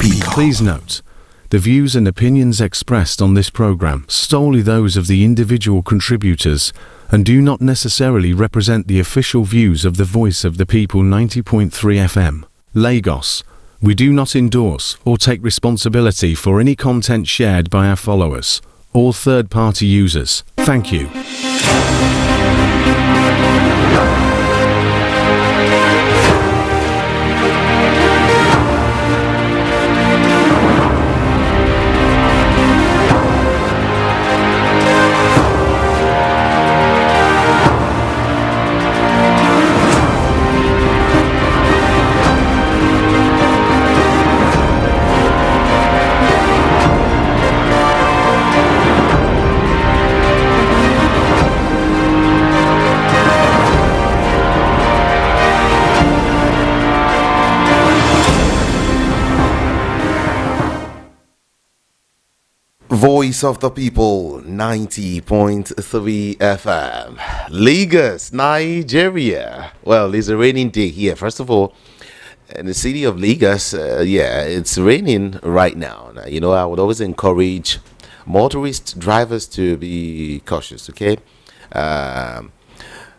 speaker. Please note, the views and opinions expressed on this program solely those of the individual contributors and do not necessarily represent the official views of the Voice of the People 90.3 FM, Lagos. We do not endorse or take responsibility for any content shared by our followers or third-party users. Thank you. Voice of the People 90.3 FM, Lagos, Nigeria. Well, it's a raining day here. First of all, in the city of Lagos, it's raining right now. You know, I would always encourage motorist drivers to be cautious, okay?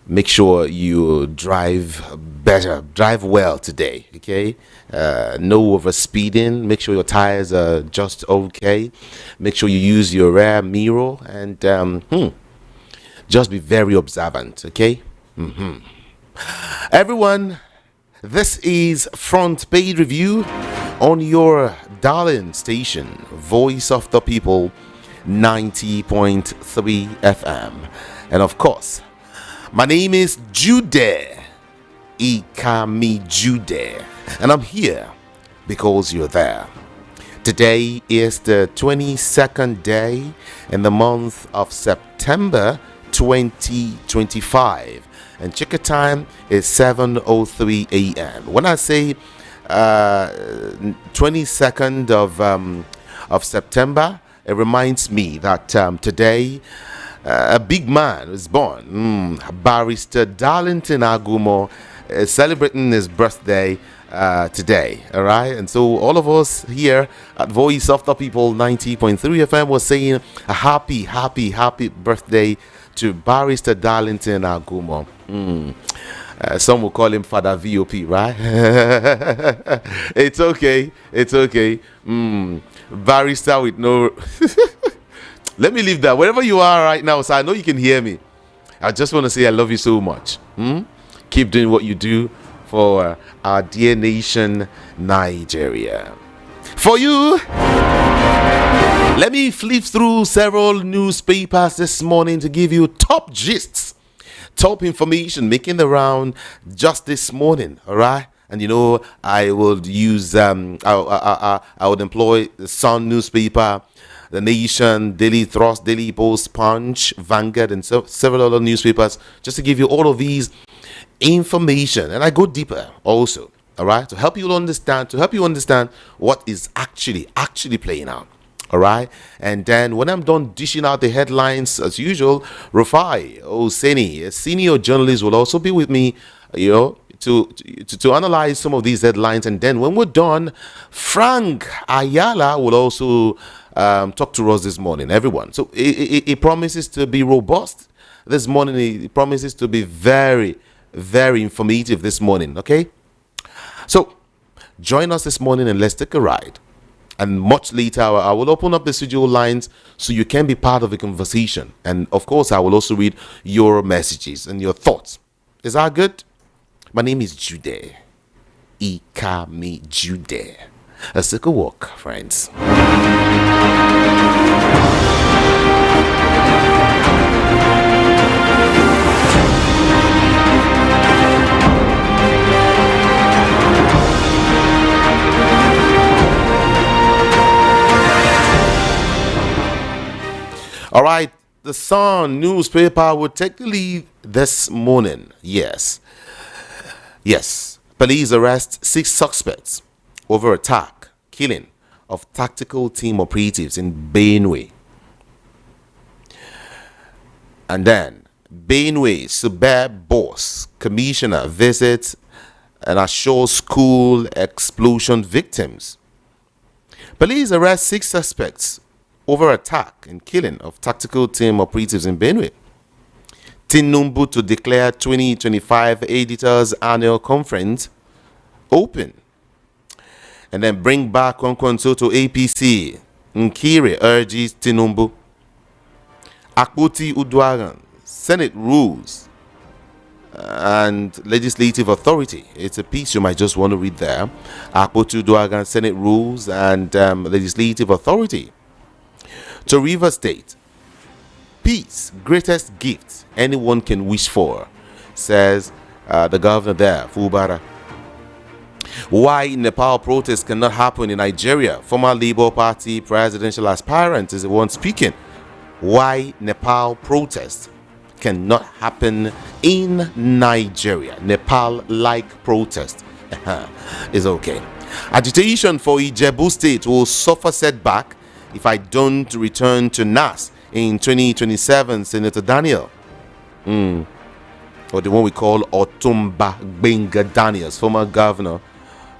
Make sure you drive better, drive well today, okay? No over speeding. Make sure your tires are just okay. Make sure you use your rear mirror and just be very observant, okay? Everyone, this is Front Page Review on your darling station, Voice of the People 90.3 FM. And of course, my name is Jude Ikami Jude, and I'm here because you're there. Today is the 22nd day in the month of September 2025, and check time is 7:03 a.m. When I say 22nd of September, it reminds me that today a big man was born. Barrister Darlington Agumo is celebrating his birthday today. All right, and so all of us here at Voice of the People 90.3 FM was saying a happy birthday to Barrister Darlington Agumo. Some will call him Father VOP, right? It's okay. Barrister with no. Let me leave that. Wherever you are right now, so I know you can hear me. I just want to say I love you so much. Keep doing what you do for our dear nation, Nigeria. For you, let me flip through several newspapers this morning to give you top gists, top information making the round just this morning. All right. And you know, I would use I would employ the Sun newspaper, The Nation, Daily Thrust, Daily Post, Punch, Vanguard, and several other newspapers just to give you all of these information. And I go deeper also, all right, to help you understand what is actually playing out. All right, and then when I'm done dishing out the headlines as usual, Rufai Oseni, a senior journalist, will also be with me, you know, to analyze some of these headlines. And then when we're done, Frank Ayala will also talk to us this morning, everyone. So it promises to be robust this morning. It promises to be very, very informative this morning, okay? So join us this morning and let's take a ride. And much later, I will open up the studio lines so you can be part of the conversation. And of course, I will also read your messages and your thoughts. Is that good? My name is Jude Ikami Jude. Let's take a walk, friends. All right, the Sun newspaper will take the lead this morning. Yes. Police arrest 6 suspects over attack, killing of tactical team operatives in Benue. And then, Benue suburb boss commissioner visits and assures school explosion victims. Police arrest 6 suspects over attack and killing of tactical team operatives in Benue. Tinubu to declare 2025 Editors Annual Conference open. And then bring back Kwankwanso to APC. Nkiri urges Tinubu. Akpoti Udwagan, Senate rules and legislative authority. It's a piece you might just want to read there. Akpoti Udwagan, Senate rules and legislative authority. To River State, peace, greatest gift anyone can wish for, says the governor there, Fubara. Why Nepal protests cannot happen in Nigeria? Former Labour Party presidential aspirant is the one speaking. Why Nepal protests cannot happen in Nigeria. Nepal-like protest is okay. Agitation for Ijebu State will suffer setback if I don't return to NAS in 2027, Senator Daniel. Or the one we call Otumba Benga Daniels, former governor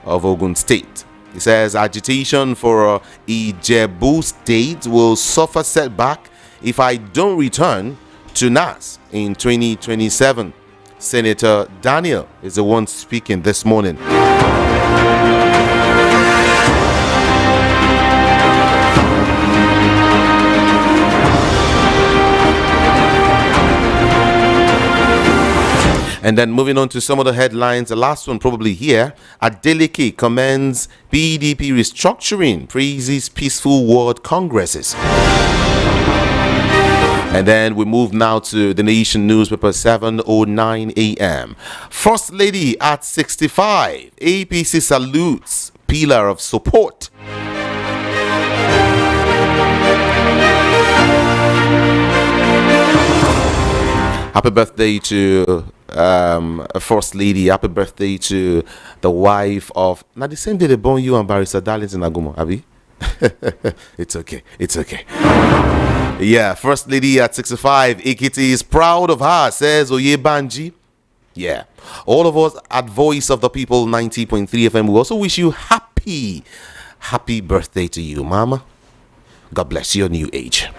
of Ogun State. He says agitation for Ijebu State will suffer setback if I don't return to NAS in 2027. Senator Daniel is the one speaking this morning. And then moving on to some of the headlines, the last one probably here. Adeleke commends PDP restructuring, praises peaceful world congresses. And then we move now to the Nation newspaper, 7:09 a.m. First Lady at 65, APC salutes pillar of support. Happy birthday to First Lady. Happy birthday to the wife of. Now the same day they born you and Barrister Darlington Agumo, Abi. It's okay. It's okay. Yeah, First Lady at 65. Ekiti is proud of her, says Oyebanji. Yeah. All of us at Voice of the People 90.3 FM. We also wish you happy birthday to you, Mama. God bless your new age.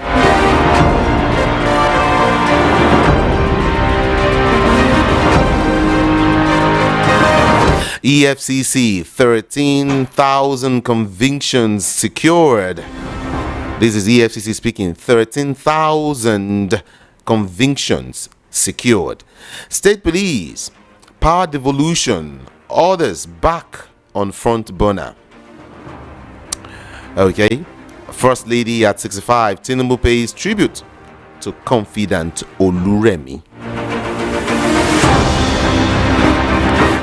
EFCC, 13,000 convictions secured. This is EFCC speaking. 13,000 convictions secured. State police, power devolution, orders back on front burner. Okay. First Lady at 65, Tinubu pays tribute to confidant Oluremi.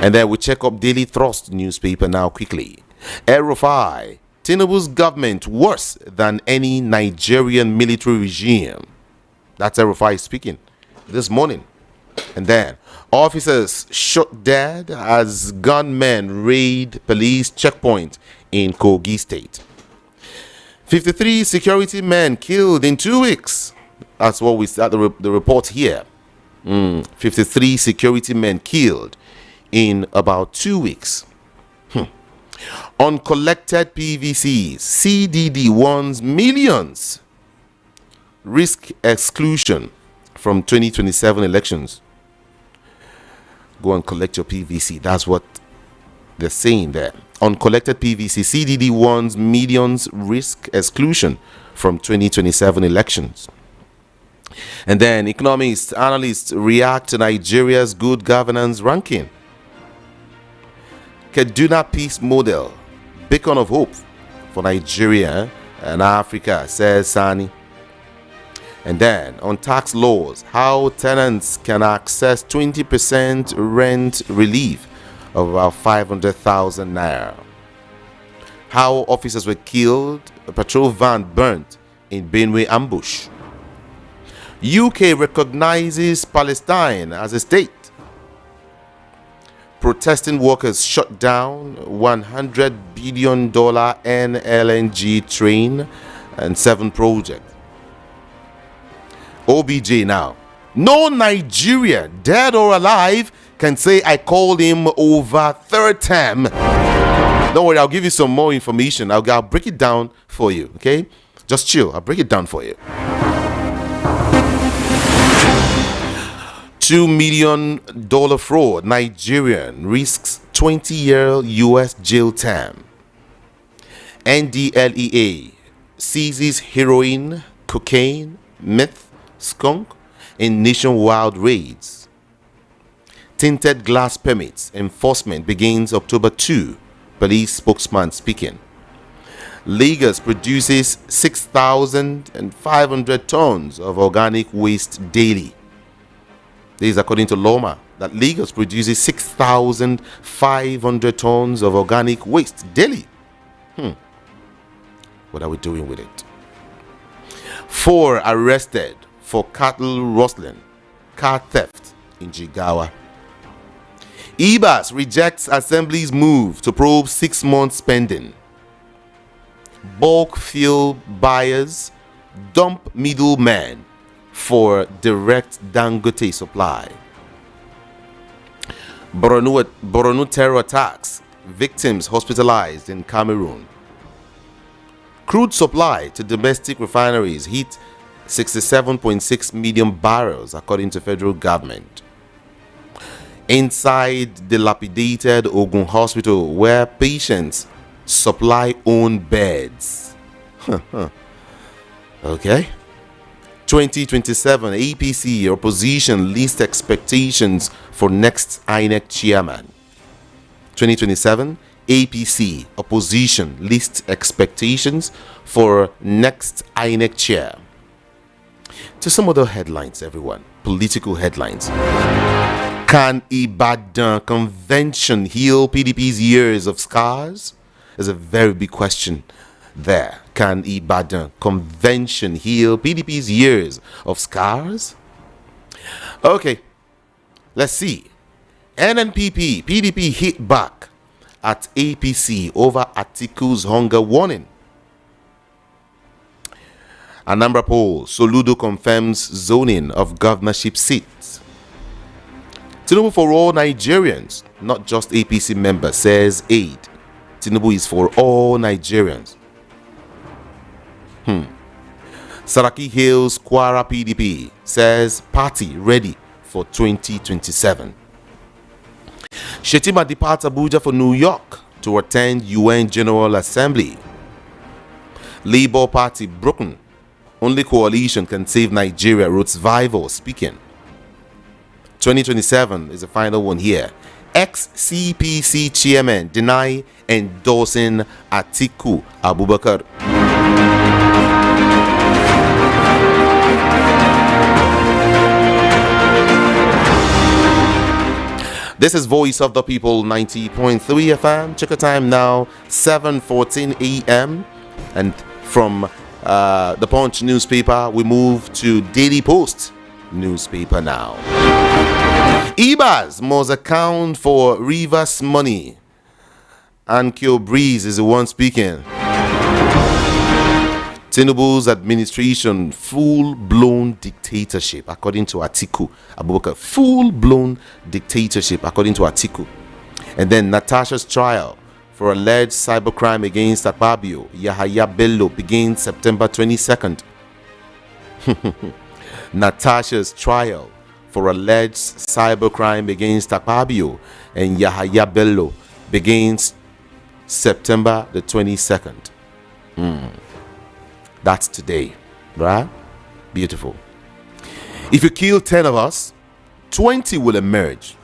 And then we check up Daily Thrust newspaper now quickly. Erufai, Tinubu's government worse than any Nigerian military regime. That's Erufai speaking this morning. And then officers shot dead as gunmen raid police checkpoint in Kogi State. 53 security men killed in 2 weeks. That's what we start the report here. 53 security men killed in about 2 weeks. Uncollected PVCs, CDD warns millions. Risk exclusion from 2027 elections. Go and collect your PVC. That's what they're saying there. Uncollected PVC, CDD warns millions. Risk exclusion from 2027 elections. And then economists, analysts react to Nigeria's good governance ranking. Kaduna Peace Model, beacon of hope for Nigeria and Africa, says Sani. And then on tax laws, how tenants can access 20% rent relief of about 500,000 naira. How officers were killed, a patrol van burnt in Benue ambush. UK recognizes Palestine as a state. Protesting workers shut down $100 billion NLNG train and 7 projects. OBJ now. No Nigeria, dead or alive, can say I called him over third term. Don't worry, I'll give you some more information. I'll break it down for you, okay? Just chill. I'll break it down for you. $2 million fraud. Nigerian risks 20-year U.S. jail term. NDLEA seizes heroin, cocaine, meth, skunk in nationwide raids. Tinted glass permits enforcement begins October 2. Police spokesman speaking. Lagos produces 6,500 tons of organic waste daily. This is according to Loma, that Lagos produces 6,500 tons of organic waste daily. What are we doing with it? 4 arrested for cattle rustling, car theft in Jigawa. IBAS rejects Assembly's move to probe 6-month spending. Bulk fuel buyers dump middlemen for direct Dangote supply. Borno terror attacks, victims hospitalized in Cameroon. Crude supply to domestic refineries hit 67.6 million barrels according to federal government. Inside dilapidated Ogun hospital where patients supply own beds. Okay. 2027 APC opposition list expectations for next INEC chairman. 2027 APC opposition list expectations for next INEC chair. To some other headlines, everyone. Political headlines. Can Ibadan convention heal PDP's years of scars? There's a very big question there. Can Ibadan convention heal PDP's years of scars? Okay, let's see. NNPP, PDP hit back at APC over Atiku's hunger warning. Anambra poll, Soludo confirms zoning of governorship seats. Tinubu for all Nigerians, not just APC members, says aid. Tinubu is for all Nigerians. Saraki hails Kwara PDP, says party ready for 2027. Shetima departs Abuja for New York to attend UN General Assembly. Labour Party broken. Only coalition can save Nigeria, wrote Survival speaking. 2027 is the final one here. Ex-CPC chairman deny endorsing Atiku Abubakar. This is Voice of the People 90.3 FM. Check the time now, 7:14 a.m. And from the Punch newspaper, we move to Daily Post newspaper now. IBAS must account for Rivers money. Ann-Kio Briggs is the one speaking. Tinubu's administration, full-blown dictatorship, according to Atiku Abubakar. Full-blown dictatorship, according to Atiku. And then Natasha's trial for alleged cybercrime against Akpabio, Yahaya Bello, begins September 22nd. Natasha's trial for alleged cybercrime against Akpabio and Yahaya Bello begins September the 22nd. That's today, right? Beautiful. If you kill 10 of us, 20 will emerge.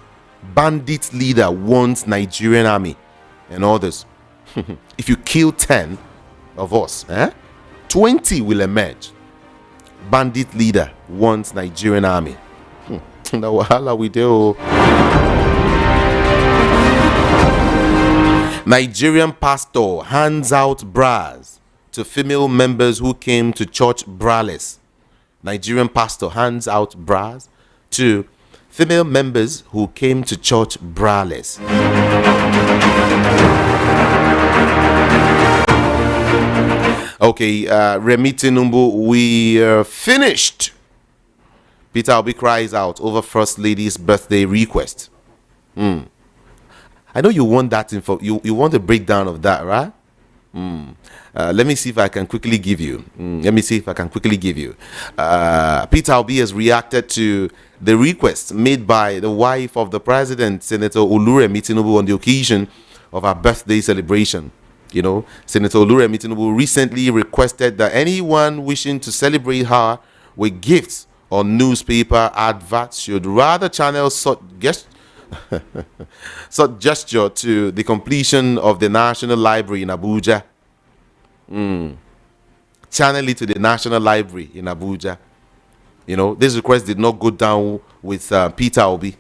Bandit leader warns Nigerian army and others. If you kill 10 of us, 20 will emerge. Bandit leader warns Nigerian army. Now, wahala we do. Nigerian pastor hands out bras to female members who came to church braless. Nigerian pastor hands out bras to female members who came to church braless. Okay, Remi Tinubu, we are finished. Peter Obi cries out over First Lady's birthday request. I know you want that info. You want a breakdown of that, right? Let me see if I can quickly give you. Peter Obi has reacted to the request made by the wife of the president, Senator Oluremi Tinubu, on the occasion of her birthday celebration. You know, Senator Oluremi Tinubu recently requested that anyone wishing to celebrate her with gifts or newspaper adverts should rather channel such gesture to the completion of the National Library in Abuja. Channel it to the National Library in Abuja. You know, this request did not go down with Peter Obi,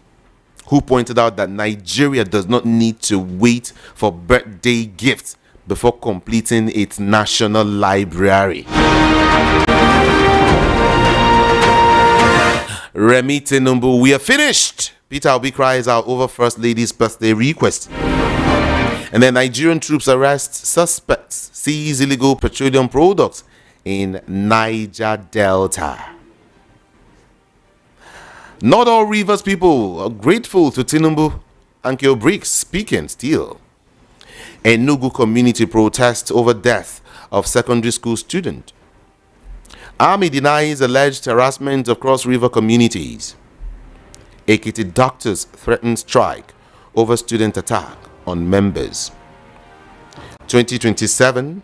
who pointed out that Nigeria does not need to wait for birthday gifts before completing its national library. Remi Tinubu, we are finished. Peter Obi cries out over First Lady's birthday request. And then Nigerian troops arrest suspects, seize illegal petroleum products in Niger Delta. Not all Rivers people are grateful to Tinubu. Ann-Kio Briggs speaking still. Enugu community protest over death of secondary school student. Army denies alleged harassment of Cross River communities. Ekiti doctors threaten strike over student attack on members. 2027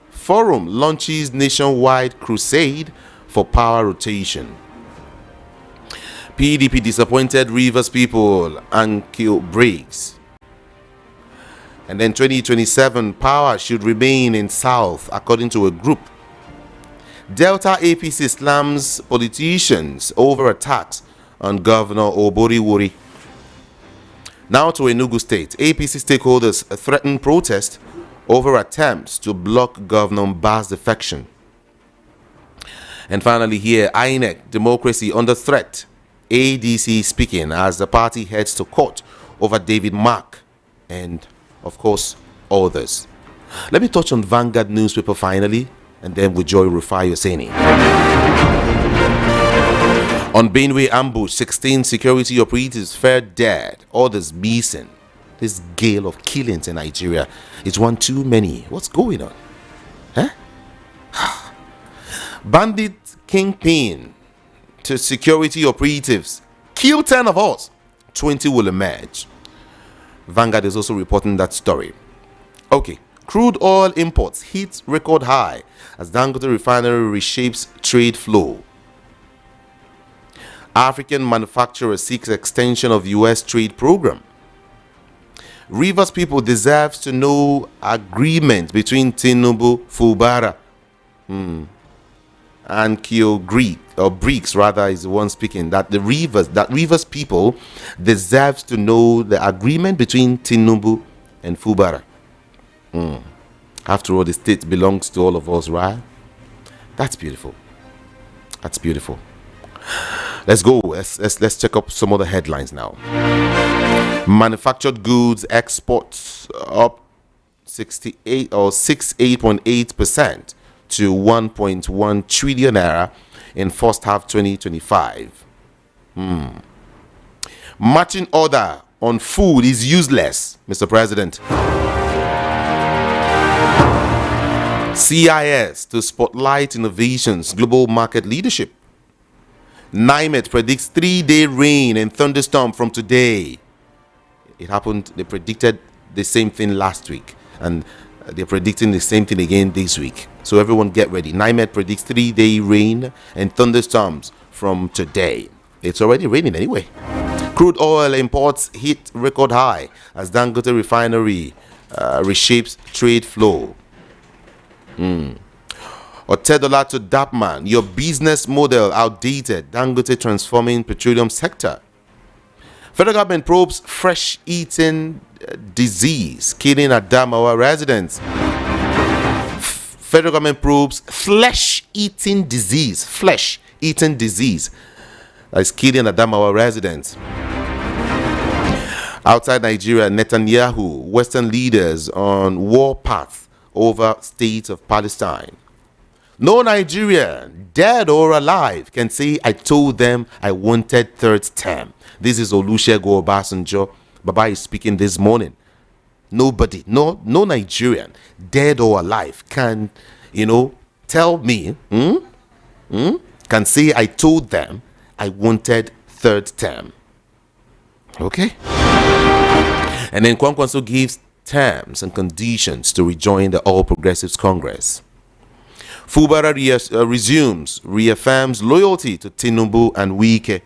Forum launches nationwide crusade for power rotation. PDP disappointed Rivers people, Ann-Kio Briggs. And then 2027 power should remain in South, according to a group. Delta APC slams politicians over attacks on Governor Oboriwori. Now to Enugu State. APC stakeholders threaten protest over attempts to block Governor Mba's defection. And finally here, INEC, democracy under threat. ADC speaking as the party heads to court over David Mark and, of course, others. Let me touch on Vanguard newspaper finally, and then with Joy Rufai Hosseini. On Benue ambush, 16 security operatives fell dead, others missing. This gale of killings in Nigeria is one too many. What's going on? Bandit kingpin to security operatives. Kill 10 of us. 20 will emerge. Vanguard is also reporting that story. Okay. Crude oil imports hit record high as Dangote refinery reshapes trade flow. African manufacturer seeks extension of U.S. trade program. Rivers people deserves to know agreement between Tinubu, Fubara, Ann-Kio Briggs rather is the one speaking, that Rivers people deserves to know the agreement between Tinubu and Fubara. After all, the state belongs to all of us, right? That's beautiful. That's beautiful. Let's go. Let's check up some other headlines now. Manufactured goods exports up 68.8% to 1.1 trillion naira in first half 2025. Matching order on food is useless, Mr. President. CIS to spotlight innovations, global market leadership. NIMET predicts 3-day rain and thunderstorm from today. It happened, they predicted the same thing last week, and they're predicting the same thing again this week. So everyone get ready. NIMET predicts 3-day rain and thunderstorms from today. It's already raining anyway. Crude oil imports hit record high as Dangote refinery reshapes trade flow. $10 to Dapman, your business model outdated. Dangote transforming petroleum sector. Federal government probes fresh eating disease killing Adamawa residents. Federal government probes flesh eating disease that is killing Adamawa residents. Outside Nigeria, Netanyahu, Western leaders on war path over state of Palestine. No Nigerian, dead or alive, can say, I told them I wanted third term. This is Olusegun Obasanjo. Baba is speaking this morning nobody, no Nigerian, dead or alive, can, tell me, can say I told them I wanted third term. Okay? And then Kwankwaso gives terms and conditions to rejoin the All Progressives Congress. Fubara reaffirms loyalty to Tinubu and Wike.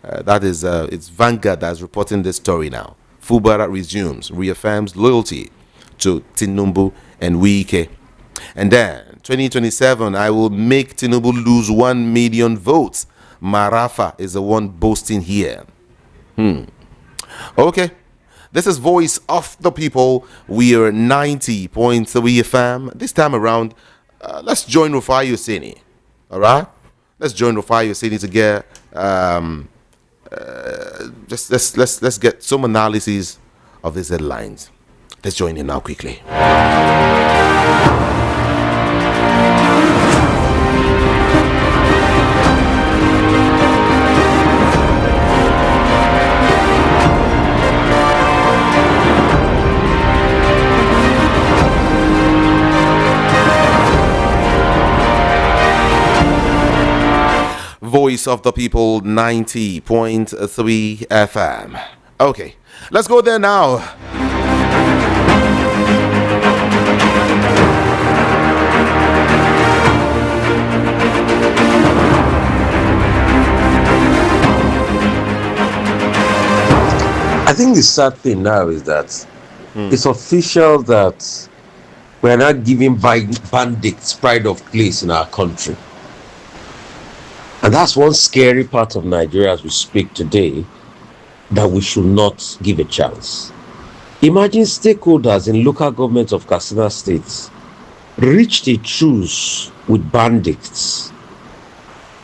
That is, it's Vanguard that's reporting this story now. Fubara reaffirms loyalty to Tinubu and Wike. And then, 2027, I will make Tinubu lose 1 million votes. Marafa is the one boasting here. Okay. This is Voice of the People. We are 90.3 FM. This time around, let's join Rufai Yosini. All right? Let's join Rufai Yosini to get let's get some analysis of these headlines. Let's join him now quickly. Voice of the People, 90.3 FM. Okay, let's go there now. I think the sad thing now is that it's official that we're not giving bandits pride of place in our country. And that's one scary part of Nigeria as we speak today, that we should not give a chance. Imagine stakeholders in local government of Katsina State reached a truce with bandits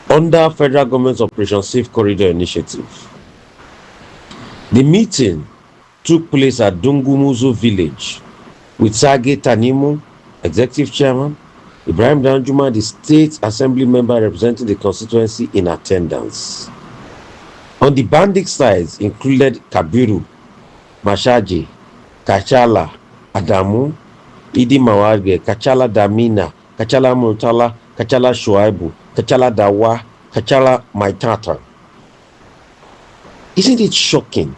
under federal government's Operation Safe Corridor Initiative. The meeting took place at Dungumuzu village with Sage Tanimu, executive chairman, Ibrahim Danjuma, the state assembly member representing the constituency, in attendance. On the bandit sides included Kabiru, Mashaji, Kachala, Adamu, Idi Mawarge, Kachala Damina, Kachala Murtala, Kachala Shuaibu, Kachala Dawa, Kachala Maitata. Isn't it shocking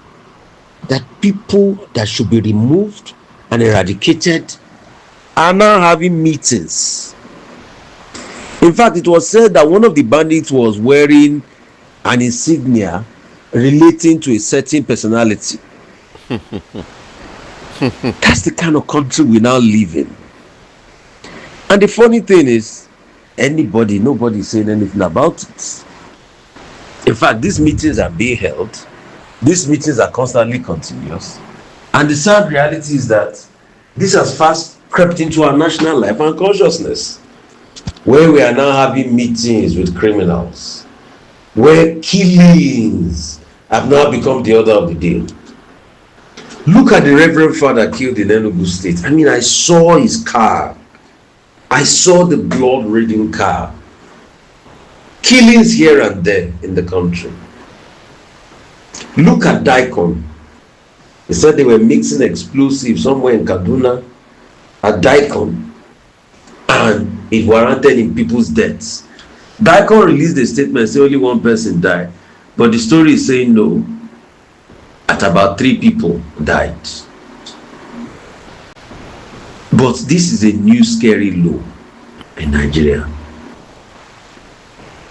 that people that should be removed and eradicated are now having meetings? In fact, it was said that one of the bandits was wearing an insignia relating to a certain personality. That's the kind of country we now live in. And the funny thing is, nobody is saying anything about it. In fact, these meetings are being held. These meetings are constantly continuous. And the sad reality is that this has fast crept into our national life and consciousness, where we are now having meetings with criminals, where killings have now become the order of the day. Look at the Reverend Father killed in Enugu State. I mean, I saw his car. I saw the blood-ridden car. Killings here and there in the country. Look at Daikon. They said they were mixing explosives somewhere in Kaduna at Daikon, and it warranted in people's deaths. Daikon released a statement saying only one person died, but the story is saying no, at about 3 people died. But this is a new scary law in Nigeria.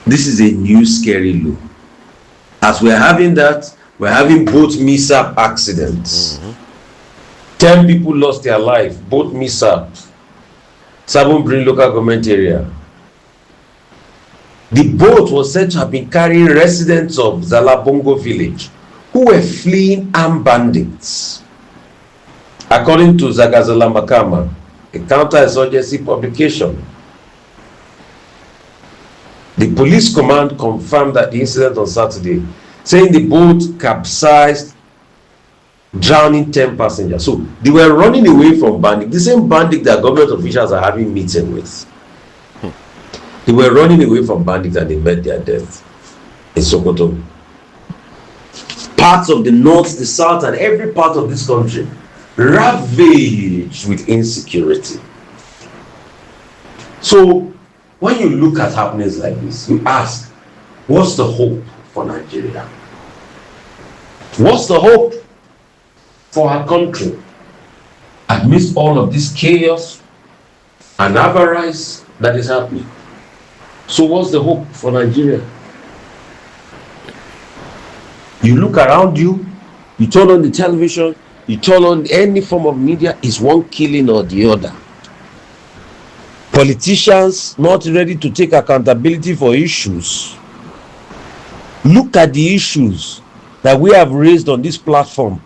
This is a new scary law. As we're having that, we're having both mishap accidents. 10 people lost their life, both mishaps. Sabunbrin local government area. The boat was said to have been carrying residents of Zalabongo village who were fleeing armed bandits. According to Zagazala Makama, a counter-insurgency publication, the police command confirmed that the incident on Saturday, saying the boat capsized, drowning 10 passengers. So they were running away from bandits, the same bandit that government officials are having meeting with. They were running away from bandits and they met their death in Sokoto. Parts of the north, the south, and every part of this country ravaged with insecurity. So when you look at happenings like this, you ask, what's the hope for Nigeria? What's the hope for our country amidst all of this chaos and avarice that is happening? So what's the hope for Nigeria? You look around you, you turn on the television, you turn on any form of media, it's one killing or the other. Politicians not ready to take accountability for issues. Look at the issues that we have raised on this platform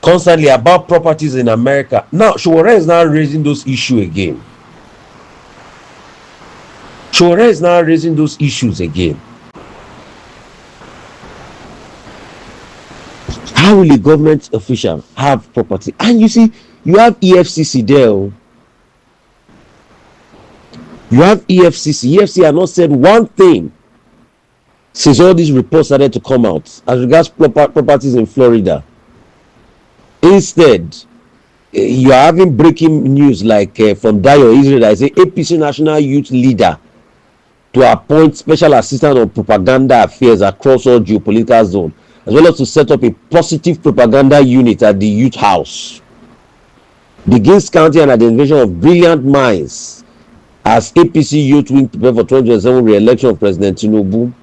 constantly about properties in America. Now, Showore is now raising those issues again. Showore is now raising those issues again. How will a government official have property? And you see, you have EFCC there. You have EFCC. EFCC has not said one thing since all these reports started to come out as regards properties in Florida. Instead, you are having breaking news like from Dayo Israel that is a APC national youth leader to appoint special assistant on propaganda affairs across all geopolitical zones, as well as to set up a positive propaganda unit at the youth house. Begins counting an identification of brilliant minds as APC youth wing prepare for 2027 re-election of President Tinubu.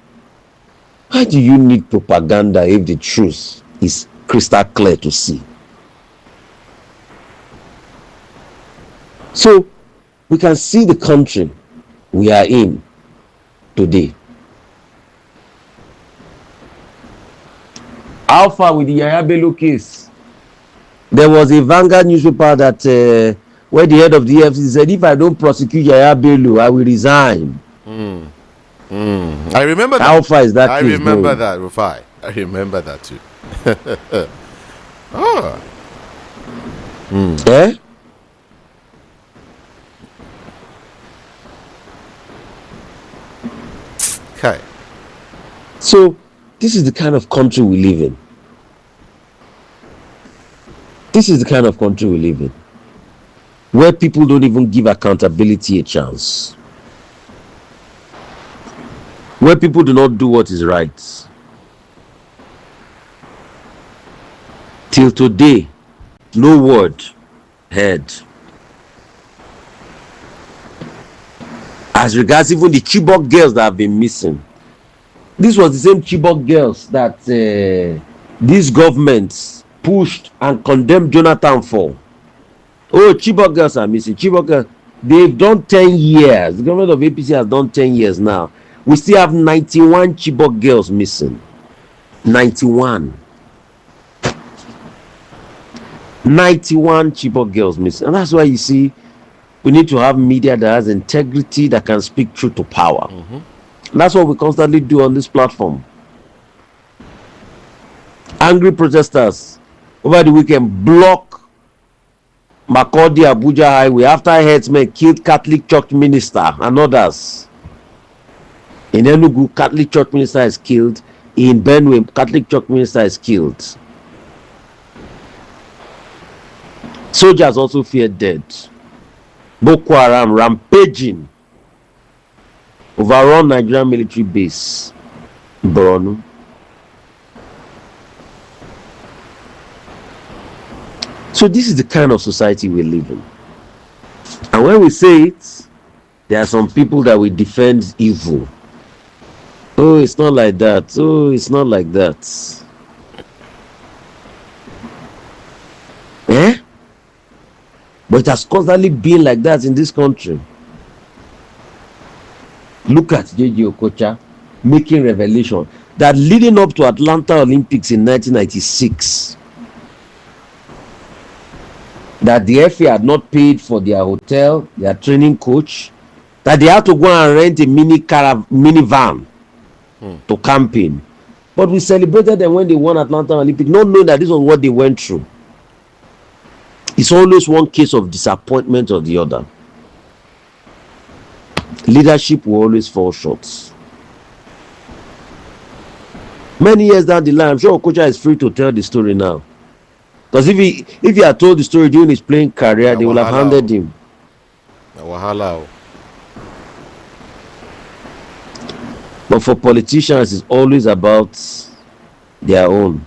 Why do you need propaganda if the truth is crystal clear to see? So we can see the country we are in today. How far with the Yaya Bello case? There was a Vanguard newspaper that where the head of the EFCC said, if I don't prosecute Yaya Bello, I will resign. I remember that. How far is that? I remember that, Rufai. I remember that too. Oh. Eh? Okay. So this is the kind of country we live in. This is the kind of country we live in, where people don't even give accountability a chance, where people do not do what is right. Till today, no word heard. As regards even the Chibok girls that have been missing, this was the same Chibok girls that these governments pushed and condemned Jonathan for. Oh, Chibok girls are missing. Chibok girls, they've done 10 years. The government of APC has done 10 years now. We still have 91 Chibok girls missing. 91. 91 Chibok girls missing. And that's why you see we need to have media that has integrity, that can speak truth to power. That's what we constantly do on this platform. Angry protesters over the weekend block Makurdi Abuja highway after herdsmen killed Catholic church minister and others. In Enugu, Catholic church minister is killed. In Benue, Catholic church minister is killed. Soldiers also feared dead. Boko Haram rampaging overrun Nigerian military base in Borno. So this is the kind of society we live in. And when we say it, there are some people that will defend evil. Oh, it's not like that. Oh, it's not like that. Eh? But it has constantly been like that in this country. Look at J.J. Okocha making revelation that leading up to Atlanta Olympics in 1996, that the FA had not paid for their hotel, their training coach, that they had to go and rent a minivan to campaign. But we celebrated them when they won Atlanta Olympics, not knowing that this was what they went through. It's always one case of disappointment or the other. Leadership will always fall short. Many years down the line, I'm sure Okocha is free to tell the story now. Because if he had told the story during his playing career, they would have handed him. Wahala. But for politicians, it's always about their own.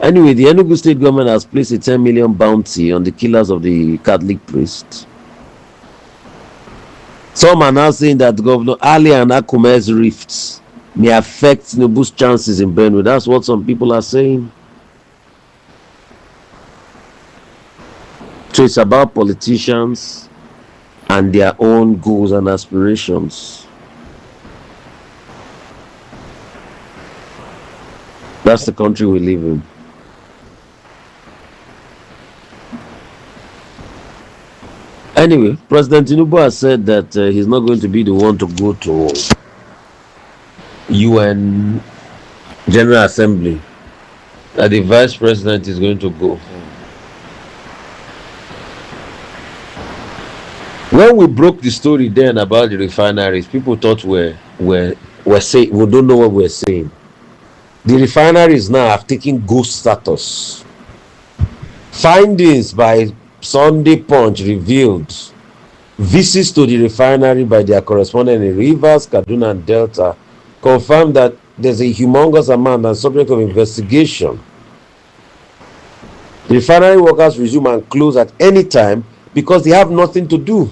Anyway, the Enugu state government has placed a 10 million bounty on the killers of the Catholic priest. Some are now saying that Governor Ali and Akume's rifts may affect Tinubu's chances in Benue. That's what some people are saying. So it's about politicians and their own goals and aspirations. That's the country we live in. Anyway, President Tinubu has said that he's not going to be the one to go to UN General Assembly. That the Vice President is going to go. When we broke the story then about the refineries, people thought we're saying, we don't know what we're saying. The refineries now have taken ghost status. Findings by Sunday Punch revealed visits to the refinery by their correspondent in Rivers, Kaduna, and Delta confirmed that there's a humongous amount and subject of investigation. The refinery workers resume and close at any time because they have nothing to do.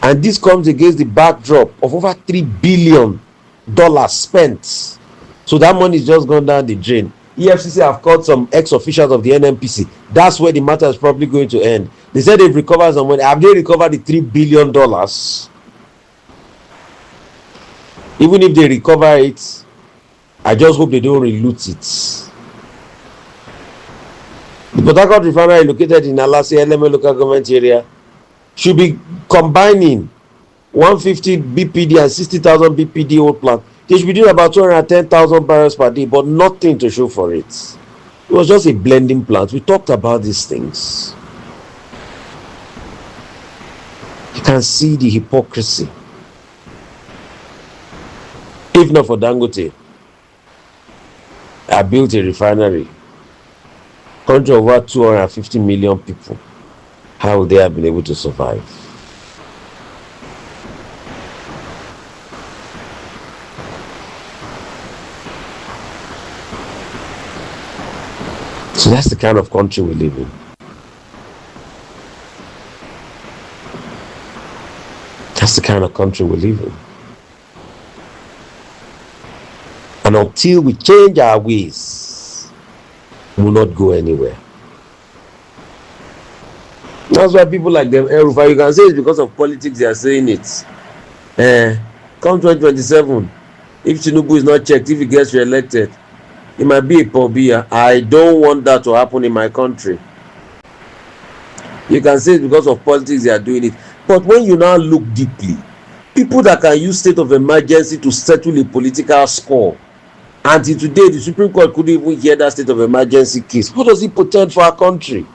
And this comes against the backdrop of over $3 billion spent. So that money is just gone down the drain. EFCC have called some ex-officials of the NNPC. That's where the matter is probably going to end. They said they've recovered some money. Have they recovered the $3 billion? Even if they recover it, I just hope they don't reloot it. The Port Harcourt refinery located in Alasi Eleme local government area should be combining 150 BPD and 60,000 BPD old plant. They should be doing about 210,000 barrels per day, but nothing to show for it. It was just a blending plant. We talked about these things. You can see the hypocrisy. If not for Dangote, I built a refinery. Country of over 250 million people. How would they have been able to survive? So that's the kind of country we live in. That's the kind of country we live in. And until we change our ways, we will not go anywhere. That's why people like them, Rufai, you can say it's because of politics they are saying it. Come 2027, if Tinubu is not checked, if he gets re-elected, it might be a pobia. I don't want that to happen in my country. You can say it's because of politics they are doing it. But when you now look deeply, people that can use state of emergency to settle a political score, until today the Supreme Court couldn't even hear that state of emergency case. What does it portend for our country?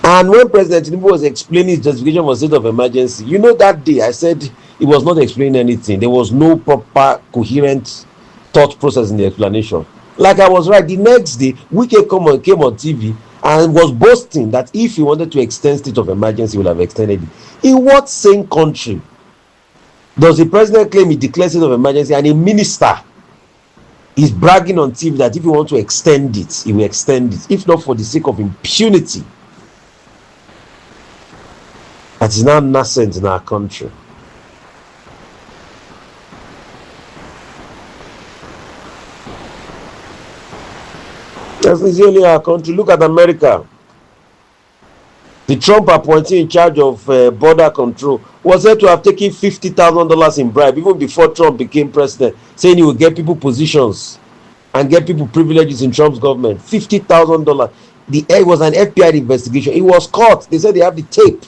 And when President Tinubu was explaining his justification for state of emergency, you know, that day I said he was not explaining anything. There was no proper coherent thought process in the explanation. Like I was right, the next day Wike came on TV and was boasting that if he wanted to extend state of emergency, he would have extended it. In what sane country does the president claim he declared state of emergency and a minister is bragging on TV that if he wants to extend it, he will extend it, if not for the sake of impunity that is now nascent in our country? That's only our country. Look at America. The Trump appointee in charge of border control was said to have taken $50,000 in bribe even before Trump became president, saying he would get people positions and get people privileges in Trump's government. $50,000. It was an FBI investigation. He was caught. They said they have the tape.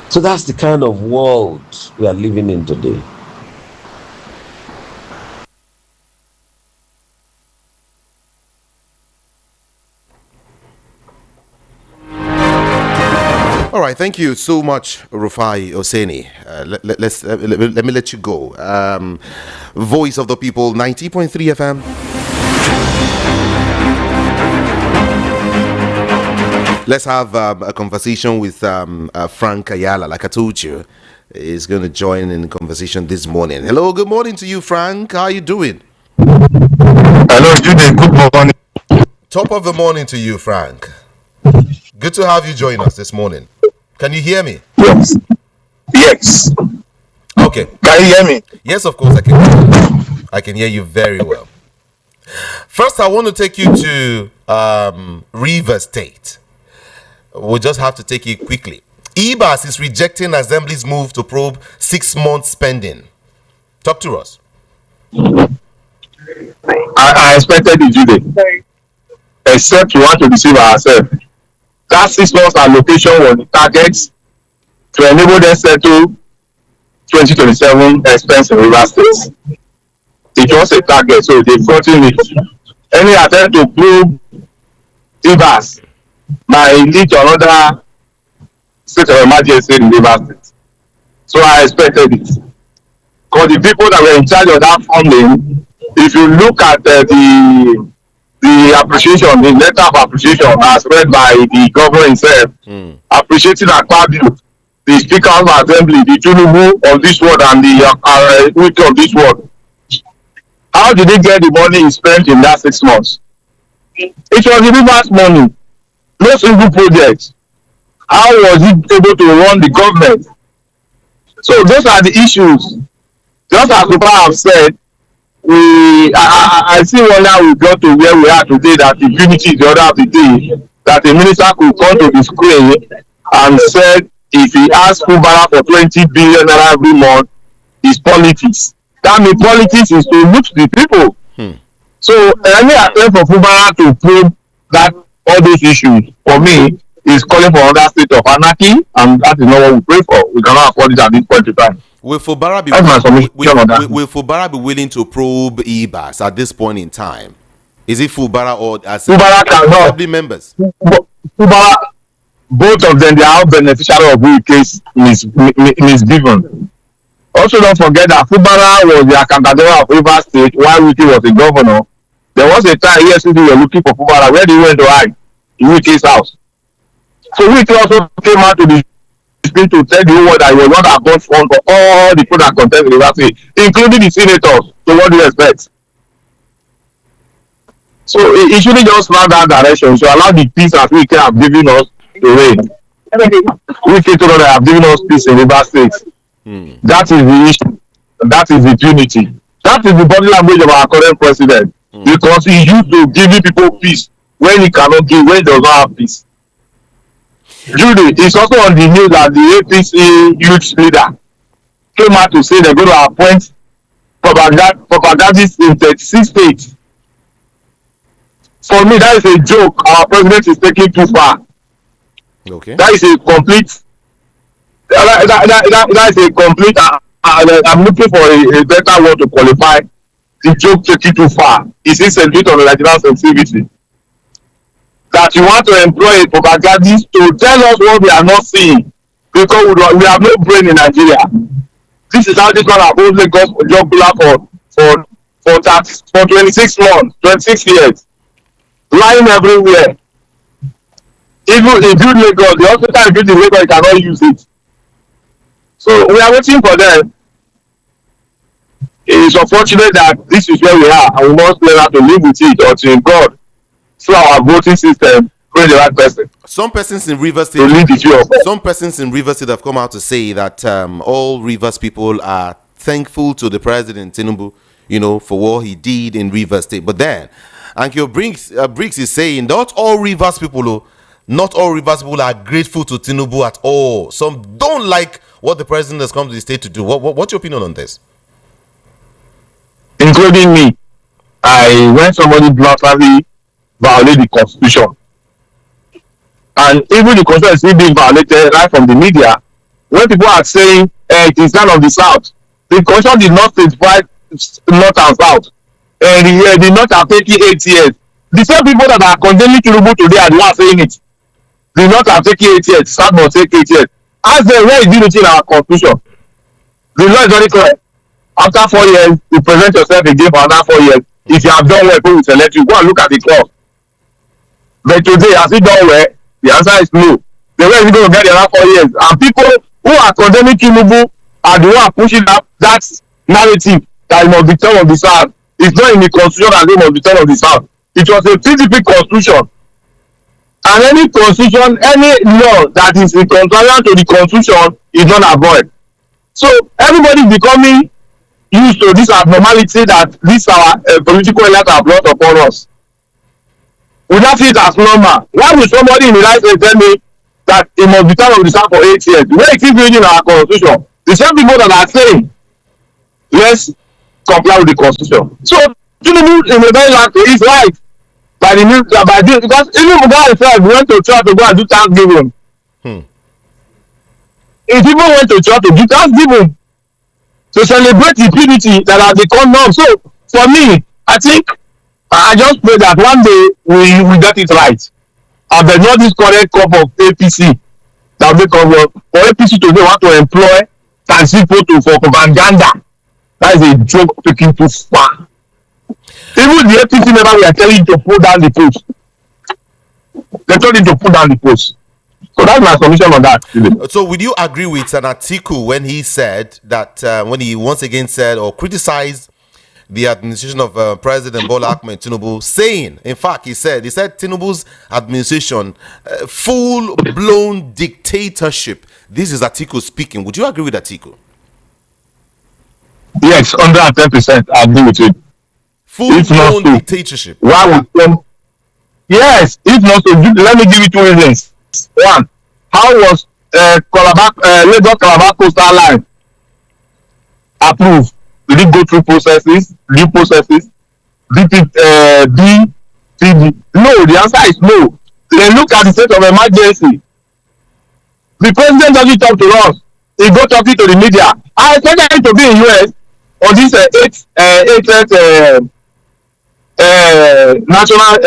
So that's the kind of world we are living in today. All right, thank you so much, Rufai Oseni. Let me let you go. Voice of the People, 90.3 FM. Let's have a conversation with Frank Ayala. Like I told you, he's going to join in the conversation this morning. Hello, good morning to you, Frank. How are you doing? Hello, Jude. Good morning. Top of the morning to you, Frank. Good to have you join us this morning. Can you hear me? Yes. Yes. Okay. Can you hear me? Yes, of course I can hear you. I can hear you very well. First, I want to take you to Rivers State. We'll just have to take it quickly. EBAS is rejecting Assembly's move to probe 6 months spending. Talk to us. I expected it, Jude. Except we want to deceive ourselves. That 6 months allocation was the target to enable them settle 2027 expense in River State. It was a target, so they've gotten it. Any attempt to prove EBAS might lead to another state of emergency in River State. So I expected it. Because the people that were in charge of that funding, if you look at the appreciation, the letter of appreciation as read by the governor himself, appreciating Akpabio, the Speaker of the Assembly, the Tinubu of this world, and the Wiki of this world. How did they get the money spent in that 6 months? It was the Rivers money, no single project. How was he able to run the government? So those are the issues. Just as Fubara have said, I see wonder we got to where we are today, that the unity is the order of the day, that the minister could come to the screen and said if he asks Fubara for 20 billion naira every month, it's politics. That means politics is to loot the people. So any attempt for Fubara to probe that all those issues, for me, is calling for another state of anarchy, and that is not what we pray for. We cannot afford it at this point in time. Will Fubara be willing to probe EBAS at this point in time? Is it Fubara or Assembly members? Fubara, both of them, they are beneficiary of the case misgiven. Also, don't forget that Fubara was the accountant of River State while Wiki was the governor. There was a time yesterday we were looking for Fubara. Where they went to hide? In Wiki's house. So Wiki also came out to the screen to tell the whole world that he was not above fund for all the people that contest in River State, including the senators. So what do you expect? So it shouldn't just run that direction. So allow the peace that Wiki have given us to reign. Wiki told us that have given us peace in River State. That is the issue. That is the unity. That is the body language of our current president. Because he used to giving people peace when he cannot give, when he does not have peace. Judy, it's also on the news that the APC youth leader came out to say they're going to appoint propagandists in 36 states. For me, that is a joke. Our president is taking too far. Okay. That is a complete. That is a complete. I'm looking for a better word to qualify the joke taking too far. It's insensitive on the Nigerian sensitivity. That you want to employ a propagandist to tell us what we are not seeing, because we have no brain in Nigeria. This is how this man has only got jugular for 26 months, 26 years, lying everywhere. Even if you Lagos, the hospital in building Lagos, you cannot use it. So we are waiting for them. It is unfortunate that this is where we are, and we must learn how to live with it until God, through our voting system, bring the right person. Some persons in Rivers State, have come out to say that all Rivers people are thankful to the President Tinubu, for what he did in Rivers State. But then, Ann-Kio Briggs is saying not all Rivers people are grateful to Tinubu at all. Some don't like what the president has come to the state to do. What's your opinion on this? Including me, when somebody blatantly violate the constitution, and even the constitution is still being violated right from the media, when people are saying it is land of the south, the constitution did not specify north and south, and the north are taking 8 years. The same people that are condemning Tinubu today are the ones saying it. The North have taken 8 years. South must take 8 years. Ask them where is unity in our constitution. The law is very clear. After 4 years, you present yourself again for another 4 years. If you have done well, people will select you. Go and look at the clause. But today, has it done well? The answer is no. The way is going to get the other 4 years. And people who are condemning Tinubu are the one pushing that narrative that it must be turn of the South. It's not in the constitution that it must be turn of the South. It was a PDP constitution. And any constitution, any law that is contrary to the constitution is not avoid. So everybody is becoming used to this abnormality that this our political elite have brought upon us. We don't see it as normal. Why would somebody in the right sense tell me that it must be turn of the South for 8 years? Where it is reading our constitution? The same people that are saying, let's comply with the constitution. So Tinubu in the very last is right by the new by this, because even Fubara himself went to church to go and do Thanksgiving. If people went to church to do Thanksgiving to celebrate the PDP that has become norm. So for me, I think I just pray that one day we get it right. And but not this correct cup of APC that make us work. For APC today want to employ taxi photo for propaganda. That is a joke taking too far. Even the APC member we are telling you to pull down the post. They told him to pull down the post. So that's my submission on that. So would you agree with an article when he said that when he once again said or criticized the administration of President Bola Ahmed Tinubu, saying, in fact, he said Tinubu's administration full-blown dictatorship. This is Atiku speaking. Would you agree with Atiku? Yes, 110%. I agree with it. Full-blown dictatorship. Why would some? Yes, if not so, let me give you 2 reasons. One, how was Lagos Calabar coastal line approved? Did it go through processes? Due processes? Did it BTD? No, the answer is no. Then look at the state of emergency. The president doesn't talk to us. He go talking to the media. I expected him to be in US on this national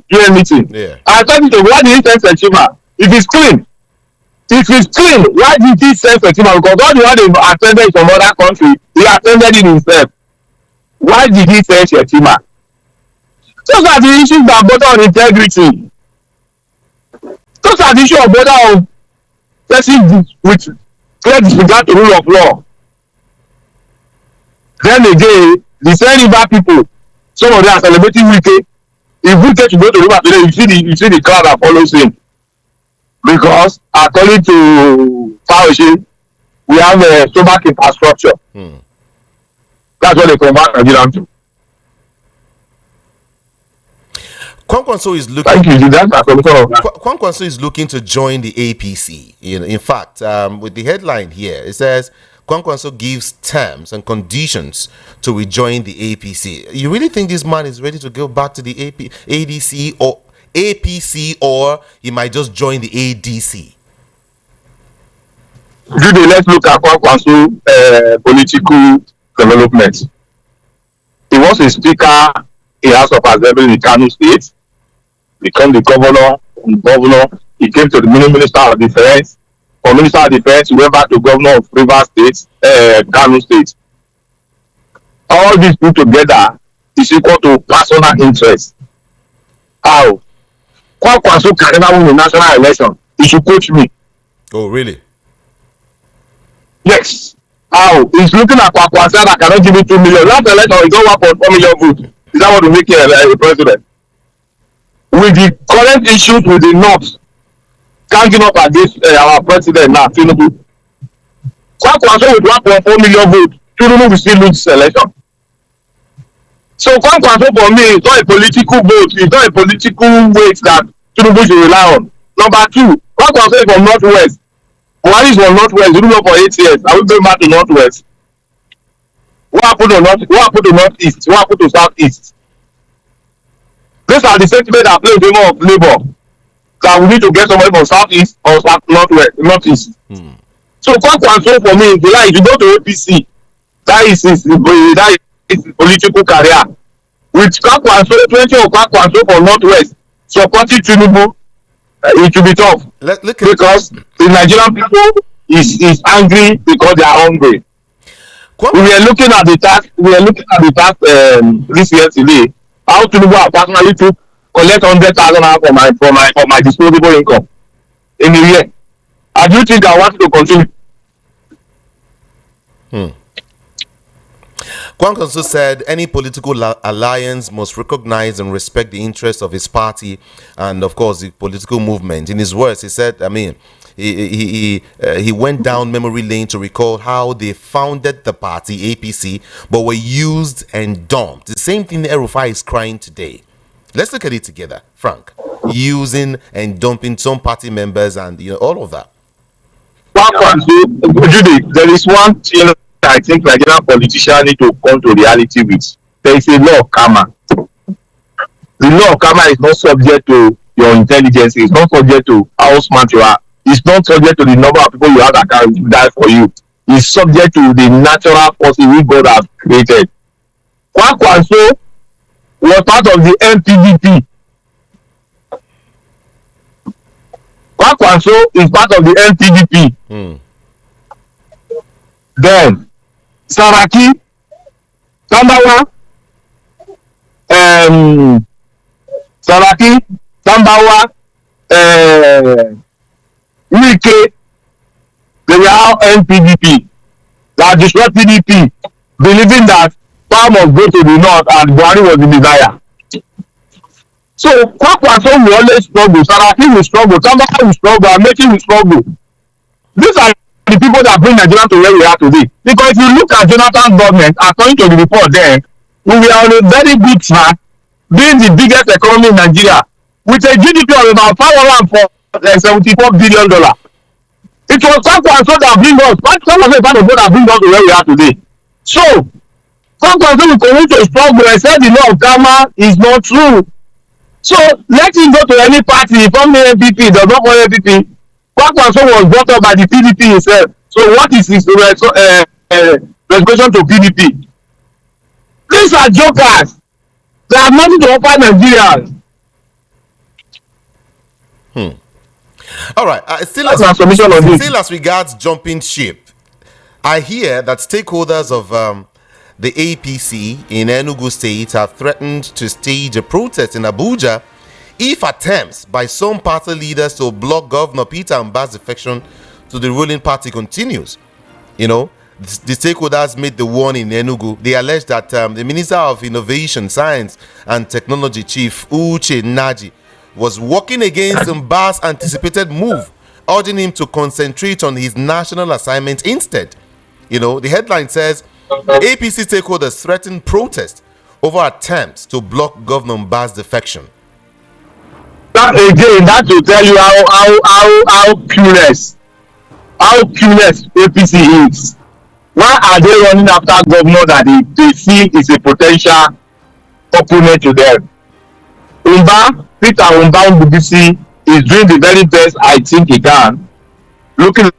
UN meeting. Yeah. I expect him to why did he send Sechima? If it's clean, why did he send Sechima? Because all the one they attended from other country, he attended it himself. Why did he send Sechima? Those are the issues that border on integrity. Those are the issues of border on person with clear disregard to rule of law. Then again, the same river people, some of them are celebrating Wike. If Wike to go to river today, you see the crowd that follows him. Because according to Fauci, we have a stomach infrastructure. That's what they convert Nigeria to. Kwankwaso is looking. Thank you. That's my solution of that. Kwankwaso is looking to join the APC. In fact, with the headline here, it says Kwankwaso gives terms and conditions to rejoin the APC. You really think this man is ready to go back to the ADC or APC, or he might just join the ADC? Judy, let's look at Kwankwaso political development. He was a speaker in House of Assembly in Kano State. Become the governor. He came to the Minister of Defense. From Minister of Defense, he went back to Governor of Rivers State, Kano State. All these put together is equal to personal interest. How? Kwankwaso can never win a national election. He should coach me. Oh, really? Yes. How? He's looking at Kwankwaso that cannot give me 2 million. Last election, he got 1.4 million votes. Is that what will make him a president? With the current issues with the North, ganging up against our president now, Tinubu. Kwankwaso with 1.4 million votes, Tinubu will still lose this election. So Kwankwaso for me is not a political vote, it's not a political weight that Tinubu should rely on. Number two, Kwankwaso is from Northwest. Buhari is from Northwest, you know for 8 years. I will go back to Northwest. What happened to Northeast? What happened to Southeast? These are the sentiments that play in favor of Labour. That we need to get somebody from Southeast or Northeast. So Kwankwaso for me, if you go to APC, that is his political career. With Kwankwaso, 20 of Kwankwaso from Northwest, supporting Tinubu, it will be tough. Look at Because the Nigerian people is angry because they are hungry. We were looking at the tax. This yesterday. How Tinubu personally took collect 100,000 for my disposable income in a year. I do think I want to continue. Kwankwaso said any political alliance must recognize and respect the interests of his party and, of course, the political movement. In his words, he said, he went down memory lane to recall how they founded the party, APC, but were used and dumped. The same thing El-Rufai is crying today. Let's look at it together, Frank. Using and dumping some party members and all of that. Judy, there is one thing I think Nigerian politicians need to come to reality with. There is a law of karma. The law of karma is not subject to your intelligence. It's not subject to how smart you are. It's not subject to the number of people you have that can die for you. It's subject to the natural forces which God has created. Kwankwaso was part of the NPDP. Kwankwaso is part of the NPDP. Then Saraki, Tambawa, Saraki, Tambawa, Wike, they were all NPDP. That destroyed PDP, believing that power must go to the north and Buhari was the desire. So Kwankwaso will always struggle, Saraki will struggle, Tambawa will struggle, Amechi will struggle. These are the people that bring Nigeria to where we are today. Because if you look at Jonathan's government, according to the report there, we are on a very good track, being the biggest economy in Nigeria, with a GDP of about $574 billion. It was Kwankwaso that bring us, Kwankwaso is part of what that bring us to where we are today. So, Kwankwaso will continue to struggle and say the law of karma is not true. So, let him go to any party, from the NPP, does not want NPP. Kwankwaso was brought up by the PDP itself. So what is his resolution to PDP? These are jokers. They have nothing to offer Nigerians. All right. Still as regards jumping ship, I hear that stakeholders of the APC in Enugu State have threatened to stage a protest in Abuja if attempts by some party leaders to block Governor Peter Mbah's defection to the ruling party continues. The stakeholders made the warning in Enugu. They allege that the Minister of Innovation, Science and Technology, Chief Uche Naji, was working against Mbah's anticipated move, urging him to concentrate on his national assignment instead. The headline says, APC stakeholders threaten protest over attempts to block Governor Mbah's defection. That will tell you how clueless APC is. Why are they running after governor that they see is a potential opponent to them? Peter Mbah is doing the very best I think he can. Looking at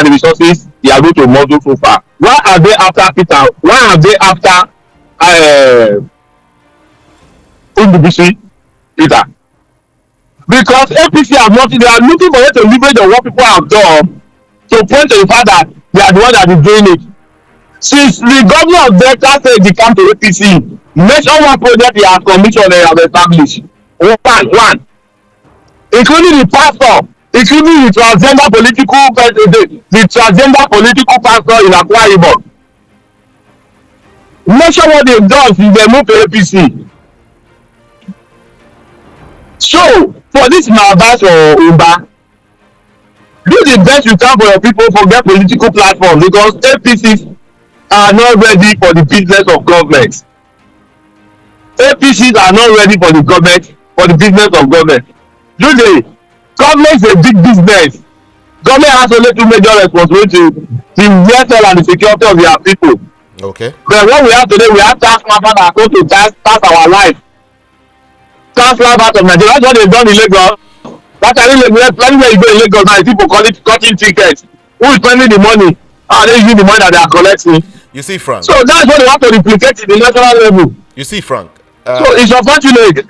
the resources he are going to model so far. Why are they after Peter? Why are they after Peter? Because APC have nothing, they are looking for you to leverage on what people have done to point to the fact that they are the one that is doing it. Since the governor of Delta said he came to APC, mention one project he has commissioned and have established. One. Including the pastor, including the transgender political pastor in Akwa Ibom. Mention what they've done since they moved to APC. So, for this my advice for Umba, do the best you can for your people, forget political platform, because APCs are not ready for the business of government. APCs are not ready for the business of government. Government is a big business. Government has only two major responsibilities: the welfare and the security of their people. Okay. But what we have today, we have tax mafia that go to tax our life. Tax life out of Nigeria. That's what they've done in Lagos. That's why anywhere you go in Lagos now, people cutting tickets. Who is spending the money? Are they using the money that they are collecting? You see, Frank. So that's what they want to replicate in the national level. You see, Frank. So it's unfortunate.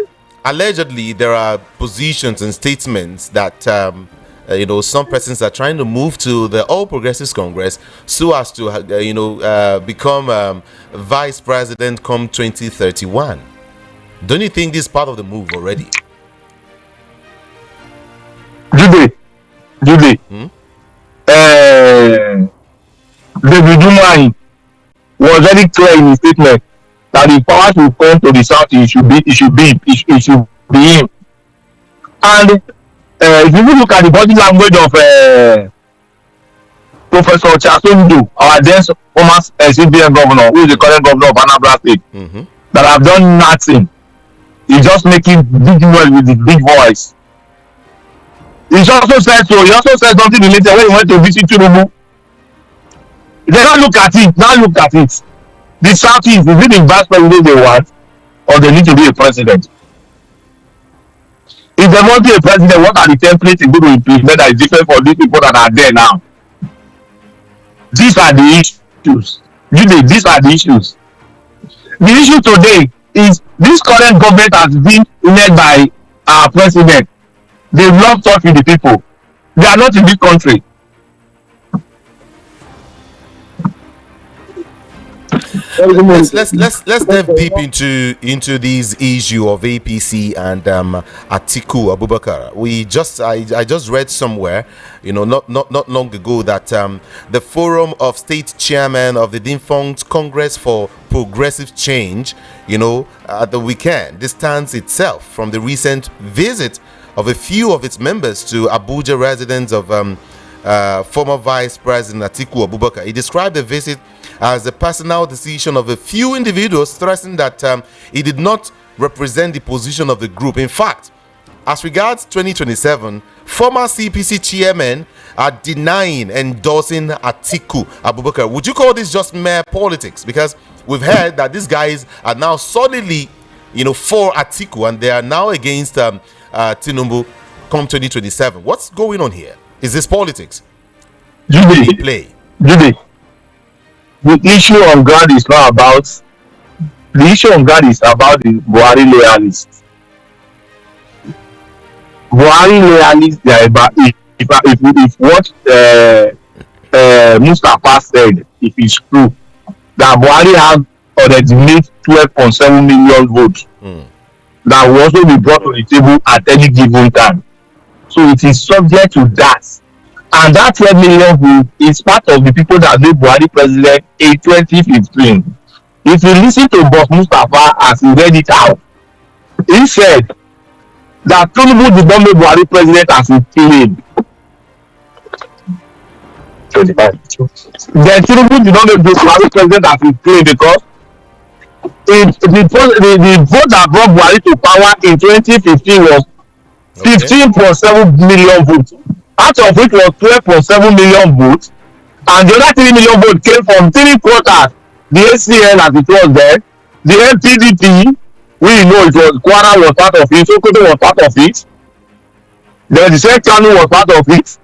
allegedly there are positions and statements that some persons are trying to move to the All Progressives Congress so as to become vice president come 2031. Don't you think this is part of the move already? Jude, David Umar was very clear in his statement that the powers will come to the south. It should be him. And if you look at the body language of Professor Chasundu, our then former CBN governor, who is the current governor of Anambra State, that have done nothing. He's just making big noise with his big voice. He also said something related when he went to visit Tinubu. They now look at it. The Southeast, is it the vice president they want, or they need to be a president? If they want to be a president, what are the templates they going to implement that is different for these people that are there now? These are the issues. These are the issues. The issue today is this current government has been led by our president. They love touch with the people. They are not in this country. Let's dive deep into this issue of APC and Atiku Abubakar. I just read somewhere, not long ago, that the Forum of State Chairmen of the defunct Congress for Progressive Change, at the weekend distanced itself from the recent visit of a few of its members to Abuja residence of former Vice President Atiku Abubakar. He described the visit as a personal decision of a few individuals, stressing that he did not represent the position of the group. In fact, as regards 2027, former CPC chairmen are denying endorsing Atiku Abubakar. Would you call this just mere politics? Because we've heard that these guys are now solidly, for Atiku, and they are now against Tinubu come 2027. What's going on here? Is this politics? Judy, the issue on ground is not about the Buhari loyalists. Buhari loyalists, they are about if what Mustafa said, if it's true, that Buhari have already made 12.7 million votes that will also be brought to the table at any given time. So it is subject to that. And that 12 million vote is part of the people that made Buhari president in 2015. If you listen to Boss Mustafa as he read it out, he said that Tinubu did not make Buhari president as he claimed. Then Tinubu did not make Buhari president as he claimed because the vote that brought Buhari to power in 2015 was 15.7 million votes, out of which was 12.7 million votes, and the other 3 million votes came from 3 quarters. The ACN, as it was there, the NPDP, we know it was Kwara was part of it, Sokoto was part of it, then the Sheikh Kanu was part of it,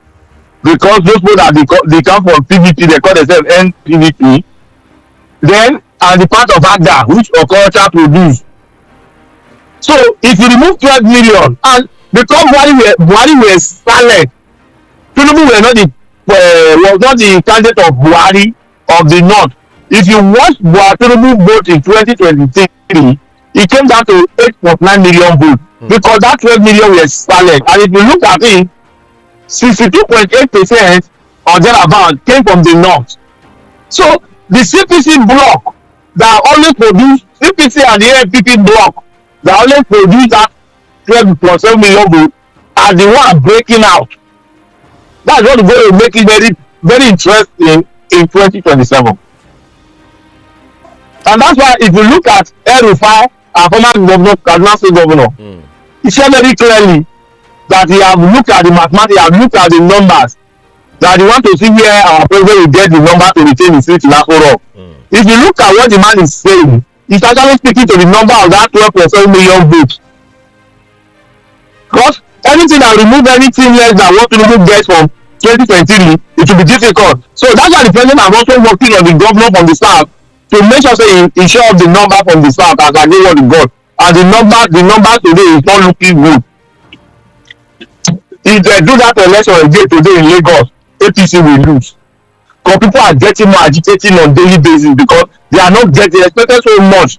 because those people that they come from PDP, they call themselves NPDP. Then, and the part of Agda, which Okocha produced. So, if you remove 12 million, and because Buhari was silent, Tinubu was not the candidate of Buhari of the North. If you watch Tinubu vote in 2023, it came down to 8.9 million votes because that 12 million was silent. And if you look at it, 62.8% or thereabout came from the North. So the CPC block that always produce, CPC and the AFPP block that always produce that 12.7 million votes are the one breaking out. That's what is going to make it very, very interesting in 2027. And that's why if you look at El-Rufai, our former governor, Kaduna State governor, he said very clearly that he have looked at the mathematics, he have looked at the numbers, that he want to see where our president will get the number to retain the seat in Akoro. If you look at what the man is saying, he's actually speaking to the number of that 12.7 million votes. Because anything that remove anything less than what Tinubu gets from 2023, it will be difficult. So that's why the president is also working on the governor from the south to make sure say he show up the number from the south as I know what he got. and the number today is not looking good. If they do that election again today in Lagos, APC will lose. Because people are getting more agitating on daily basis because they are not getting expected so much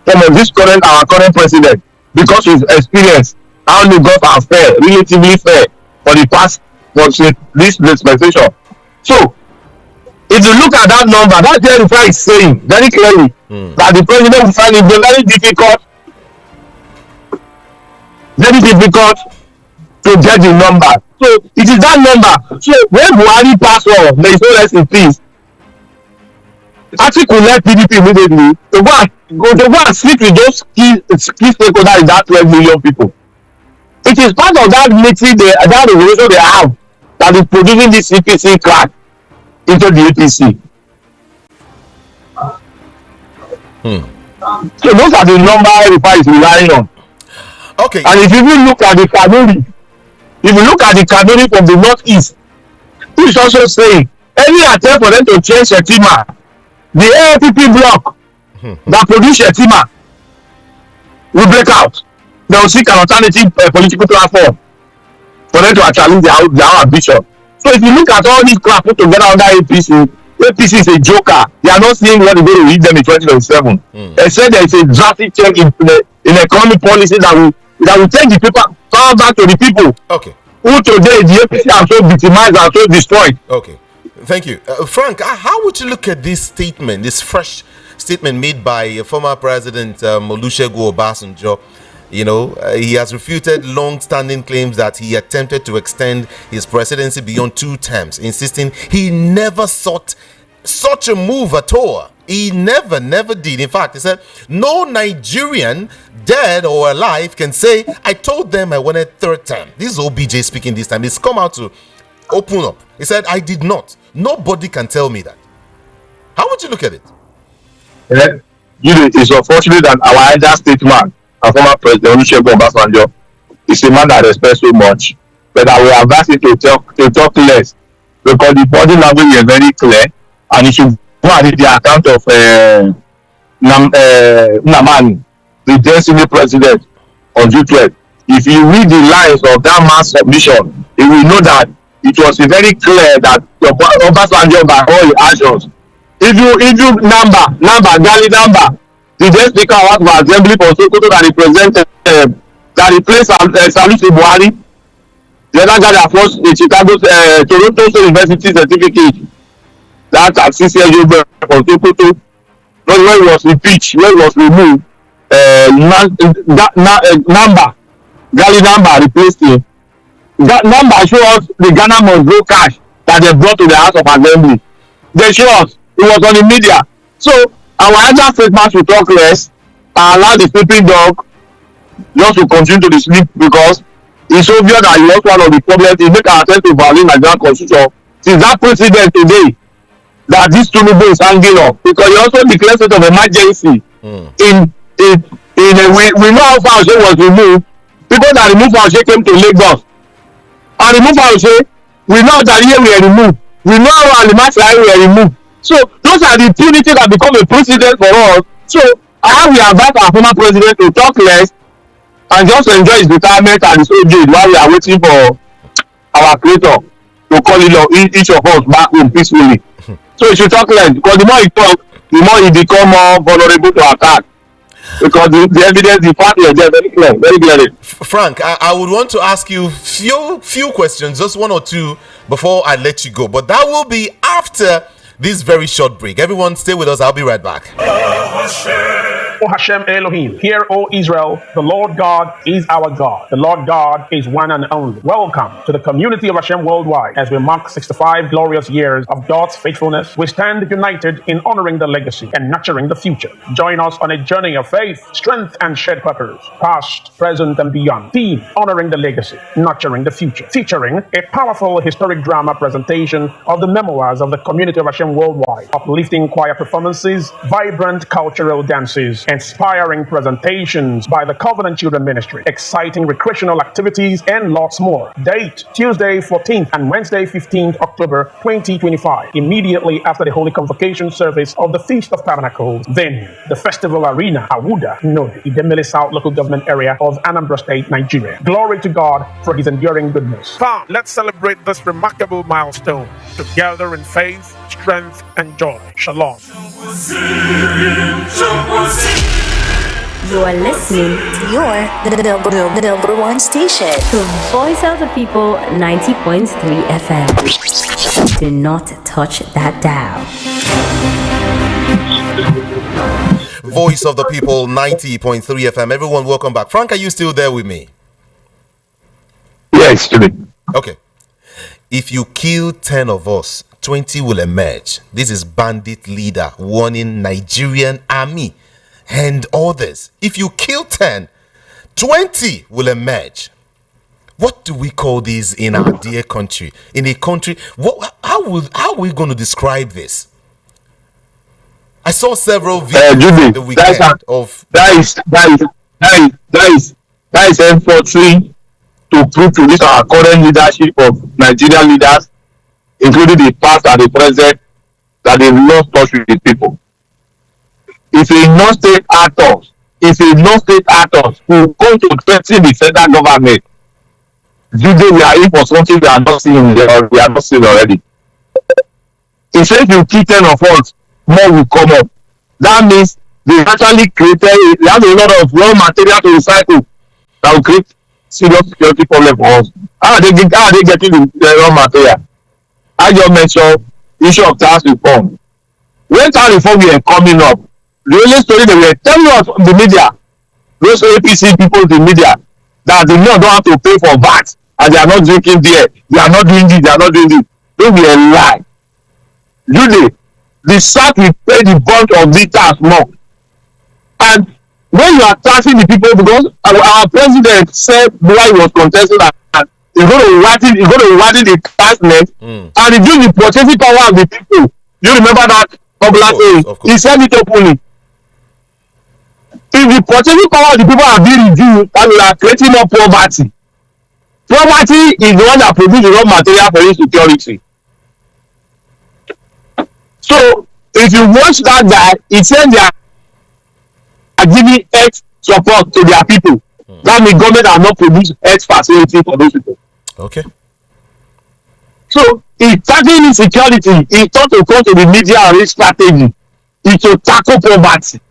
from our current president because of his experience. How Lagos are fair, relatively fair for the past this dispensation. So if you look at that number, that Jennifer is saying very clearly that the president will find it very difficult to get the number. So it is that number. So when Buhari pass on, there is no rest in peace. Atiku left PDP immediately to go and sleep with those key stakeholders in that 12 million people. It is part of that meeting, that revolution they have that is producing this CPC crack into the APC. So those are the number everybody is relying on. Okay. And if you look at the Kanuri, from the northeast, who is also saying any attempt for them to change Shetima, the AFP block that produce Shetima will break out. They will seek an alternative political platform for them to challenge their ambition. So if you look at all these crap put together under APC is a joker. They are not seeing what is going to reach them in 2027. They said there is a drastic change in economic policy that will take the power back to the people. Okay. Who today the APC are so victimized and so destroyed. Okay. Thank you. Frank, how would you look at this statement, this fresh statement made by former President Olusegun Obasanjo? You know, he has refuted long-standing claims that he attempted to extend his presidency beyond 2 terms, insisting he never sought such a move at all. He never did. In fact, he said, no Nigerian, dead or alive, can say, I told them I wanted 3rd term. This is OBJ speaking this time. He's come out to open up. He said, I did not. Nobody can tell me that. How would you look at it? It's unfortunate that our elder statesman, our former president Olusegun Obasanjo, is a man that respects so much, but I will advise him to talk less because the body language is very clear, and he should go and read the account of Nnamani, the then senior president on June 12th. If you read the lines of that man's submission, you will know that it was very clear that Obasanjo, by all his actions, if you number the then speaker of the assembly for Sokoto that represented that replaced Salusi Buhari, the other guy that forced the Toronto State University certificate that at 6 years old for Sokoto, when he was impeached, when he was removed, Gali number replaced him. That number show us the Ghana must grow cash that they brought to the House of Assembly. They show us it was on the media. So our elder statesman should talk less and allow the sleeping dog just to continue to sleep because it's obvious that he was one of the problems. He make an attempt to violate Nigerian constitution. Since that president today that this Tinubu is hanging up because he also declared state of emergency in a way. We know how Faushe was removed. People that removed Faushe came to Lagos and removed Faushe. We know that here we are removed. We know how Alimasi we are removed. So those are the impunity that become a precedent for us. So how we advise our former president to talk less and just enjoy his retirement and his old age while we are waiting for our creator to call each of us back home peacefully. So he should talk less because the more he talk, the more he become more vulnerable to attack. Because the evidence, the fact is there very clearly. Frank, I would want to ask you few questions, just 1 or 2 before I let you go. But that will be after this very short break. Everyone stay with us. I'll be right back. O Hashem Elohim, hear, O Israel, the Lord God is our God. The Lord God is one and only. Welcome to the community of Hashem worldwide. As we mark 65 glorious years of God's faithfulness, we stand united in honoring the legacy and nurturing the future. Join us on a journey of faith, strength, and shared purpose, past, present, and beyond. Theme: honoring the legacy, nurturing the future. Featuring a powerful historic drama presentation of the memoirs of the community of Hashem worldwide, uplifting choir performances, vibrant cultural dances, inspiring presentations by the Covenant Children Ministry, exciting recreational activities, and lots more. Date, Tuesday 14th and Wednesday 15th October 2025, immediately after the Holy Convocation service of the Feast of Tabernacles. Venue, the Festival Arena, Awuda, Nodi, Idemili South Local Government Area of Anambra State, Nigeria. Glory to God for His enduring goodness. Come, let's celebrate this remarkable milestone together in faith, strength, and joy. Shalom. You are listening to the number one station, The Voice of the People 90.3 FM. Do not touch that dial. Voice of the People 90.3 FM. Everyone, welcome back. Frank, are you still there with me? Yes, today. Okay. If you kill 10 of us, 20 will emerge. This is bandit leader warning Nigerian army and others. If you kill 10, 20 will emerge. What do we call this in our dear country? In a country, how are we going to describe this? I saw several videos in the weekend that is enforcing to prove to this our current leadership of Nigerian leaders, including the past and the present, that they've lost touch with the people. If a non-state actors who come to threaten the federal government, today we are in for something we are not seeing already. If you kill 10 of us, more will come up. That means they actually they have a lot of raw material to recycle that will create serious security problem for us. How are they getting the raw material? I just mentioned issue of tax reform. When tax reform were coming up, the only story they were telling us on the media, those APC people in the media, that they don't have to pay for VAT and they are not drinking beer, they are not doing this, they are not doing this. They were a lie. The SAT will pay the bunch of liters more. And when you are taxing the people, because our president said while he was contesting that he's going to widen the tax net and reduce the purchasing power of the people. You remember that popular saying? He said it openly. If the purchasing power of the people are being reduced, and we are creating more poverty. Poverty is the one that produces raw material for insecurity. So if you watch that guy, he said they are giving health support to their people. That means government has not produced health facility for those people. Okay. So if tackling insecurity, he thought to come to the media and raise strategy is to tackle poverty.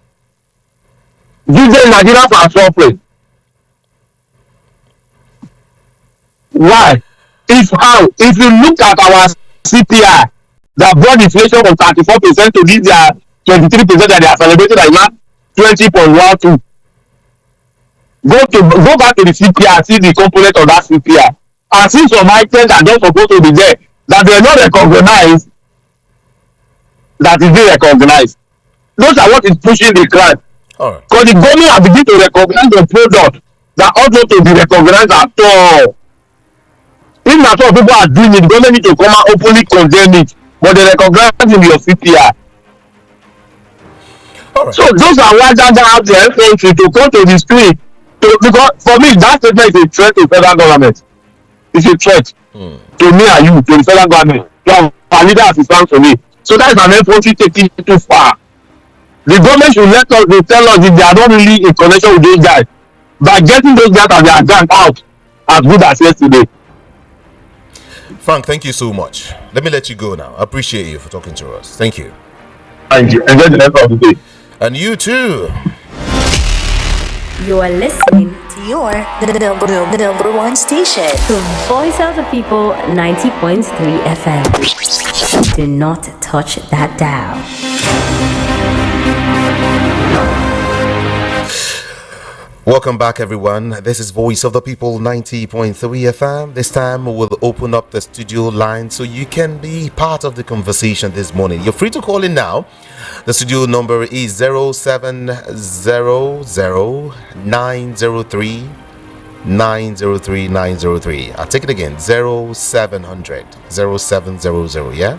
These Nigerians are suffering. Why? If you look at our CPI that brought inflation from 34% to this their 23% that they are celebrating like now 20.12. Go back to the CPI and see the component of that CPI. And see some items that don't supposed to be there that they are not recognized, that is being recognized. Those are what is pushing the crime. Because the government has begun to recognize the product that ought not to be recognized at all. If not all people are doing it, the government need to come and openly condemn it. But they recognize in your CPI. Right. So those are why that have the entry to go to the street. Because for me, that statement is a threat to the federal government. It's a threat to me and you, to the federal government. To our leader assistance to me. So that is an entry taking it too far. The government should tell us if they are not really in connection with those guys. By getting those guys and their gang out as good as yesterday. Frank, thank you so much. Let me let you go now. I appreciate you for talking to us. Thank you. Thank you. Enjoy the rest of the day. And you too. You are listening to the number one station, The Voice of the People 90.3 FM. Do not touch that dial. Welcome back, everyone. This is Voice of the People 90.3 FM. This time we'll open up the studio line so you can be part of the conversation this morning. You're free to call in now. The studio number is 0700-903 903. I'll take it again. 0700, yeah?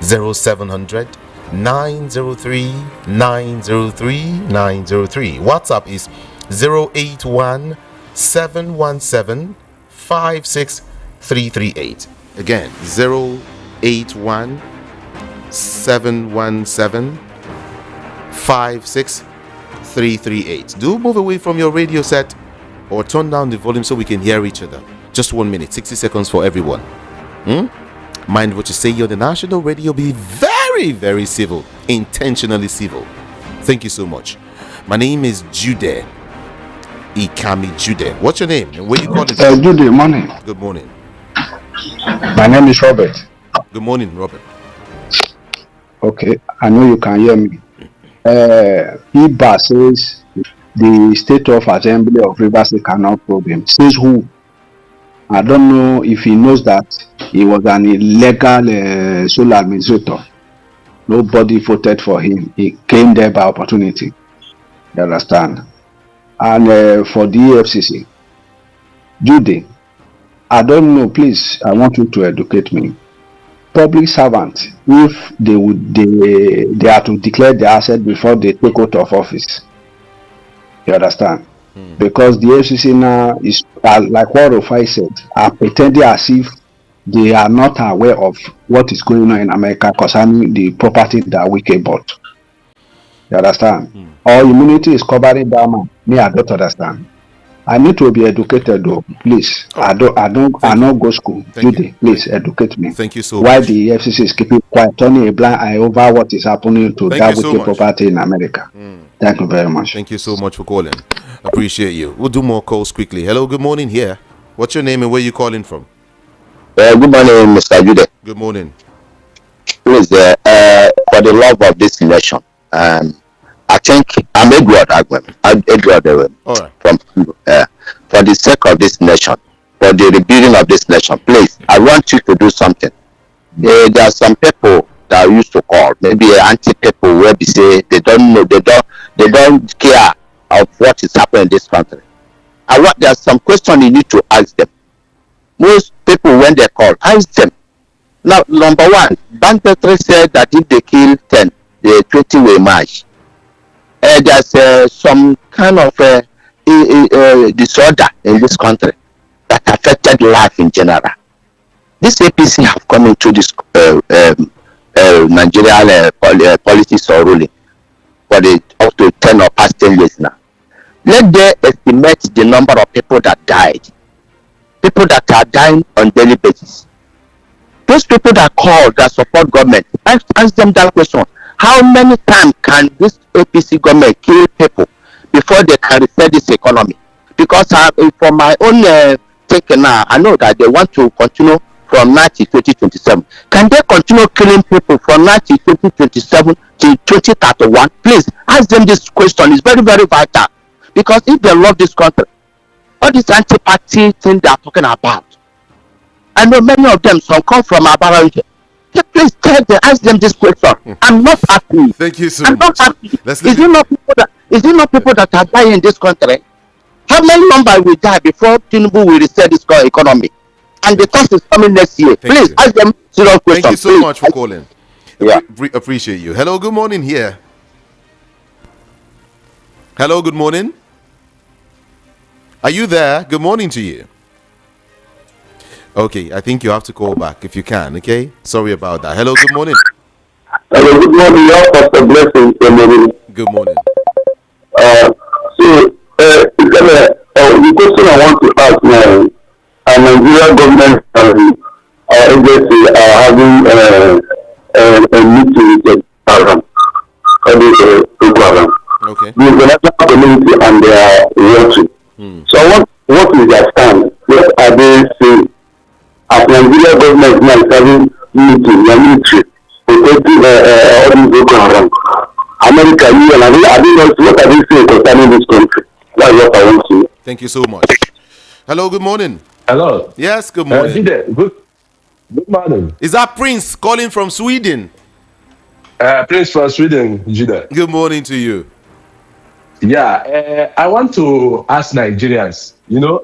0700 903 903 903. WhatsApp is 081 717 56338. Again, 081 717 56338. Do move away from your radio set or turn down the volume so we can hear each other. Just 1 minute, 60 seconds for everyone. Mind what you say on the national radio. Be very, very civil, intentionally civil. Thank you so much. My name is Jude Ikami Jude. What's your name and where you calling from? Jude, morning. Good morning. My name is Robert. Good morning, Robert. Okay, I know you can hear me. Iba says the State of Assembly of Rivers cannot problem. Says who? I don't know if he knows that he was an illegal sole administrator. Nobody voted for him. He came there by opportunity. You understand? And for the EFCC, Judy, I don't know. Please, I want you to educate me. Public servants, if they are to declare their asset before they take out of office. You understand? Because the FCC now is, like what Rufai said, are pretending as if they are not aware of what is going on in America concerning the property that Wike bought. You understand? Or immunity is covering that man. Me, I don't understand. I need to be educated though, please. I don't go school. Judy, please educate me. Thank you so Why much. the FCC is keeping quiet, turning a blind eye over what is happening to that Wike property in America. Thank you very much. Thank you so much for calling. Appreciate you. We'll do more calls quickly. Hello, good morning here. What's your name and where you calling from? Good morning, Mr. Jude. Good morning. Please, for the love of this nation, I think I'm Edward Agwem. All right. For the sake of this nation, for the rebuilding of this nation, please, I want you to do something. There are some people that I used to call, maybe anti people, where they say they don't know, they don't care of what is happening in this country. There's some question you need to ask them. Most people, when they call, ask them. Now, number one, banditry said that if they kill 10, the 20 will march. There's some kind of disorder in this country that affected life in general. This APC have come into this Nigerian politics or ruling for the up to 10 or past 10 years now. Let them estimate the number of people that died. People that are dying on daily basis. Those people that call, that support government, ask them that question. How many times can this APC government kill people before they can reset this economy? Because for my own thinking now, I know that they want to continue from now to 2027. Can they continue killing people from now to 2027 to 2031? Please ask them this question. It's very, very vital. Because if they love this country, all this anti-party thing they are talking about, I know many of them, some come from Abara. Please tell them, ask them this question. I'm not happy. Thank you so I'm much. not happy. Is it not people that are dying in this country? How many numbers will die before Tinubu will reset this economy? And the tax is coming next year. Please ask them serious questions. Thank you so much for calling. Yeah. Appreciate you. Hello, good morning here. Hello, good morning. Are you there? Good morning to you. Okay, I think you have to call back if you can, okay? Sorry about that. Hello, good morning. Hello, good morning. Your Pastor Blessing. Good morning. The question I want to ask now, Nigeria government and our agency are having a meeting with the program. Okay. The international community and they are watching. So what is their stand? What are they saying? As Nigeria government now is having meeting, the military, protecting all these Boko Haram. America, UN, I don't know what are they saying concerning this country. That's what I want to know. Thank you so much. Hello, good morning. Hello. Yes, good morning. Good morning. Is that Prince calling from Sweden? Prince from Sweden, Judah. Good morning to you. Yeah, I want to ask Nigerians.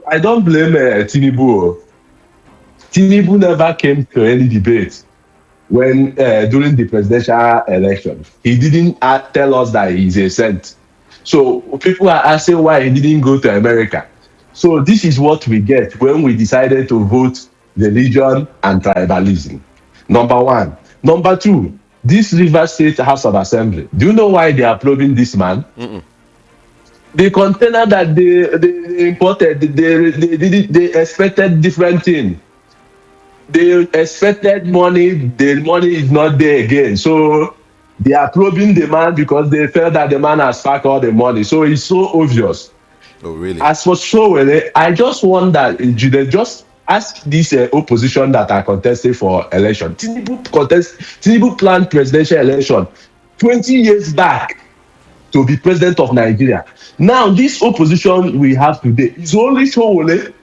I don't blame Tinubu. Tinubu never came to any debate when during the presidential election. He didn't tell us that he's a saint. So people are asking why he didn't go to America. So this is what we get when we decided to vote religion and tribalism. Number one. Number two, this Rivers State House of Assembly. Do you know why they are probing this man? The container that they imported, they expected different thing. They expected money. The money is not there again. So they are probing the man because they felt that the man has packed all the money. So it's so obvious. Oh, really? As for Sowore, I just wonder, they just ask this opposition that are contesting for election. Tinubu planned presidential election 20 years back to be president of Nigeria. Now, this opposition we have today is only Sowore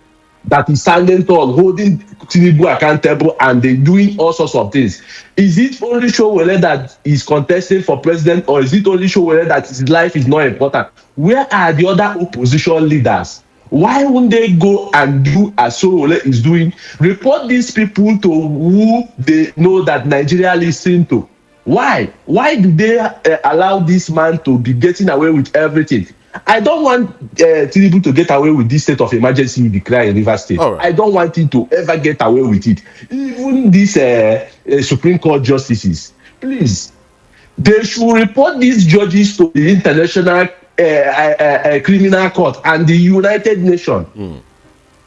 that is standing tall, holding Tinubu accountable, and they doing all sorts of things. Is it only Sowore that is contesting for president, or is it only Sowore that his life is not important? Where are the other opposition leaders? Why won't they go and do as Sowore is doing? Report these people to who they know that Nigeria listens to. Why? Why do they allow this man to be getting away with everything? I don't want Tinubu to get away with this state of emergency declared in Rivers State. Right. I don't want him to ever get away with it. Even these Supreme Court justices, please, they should report these judges to the International Criminal Court and the United Nations.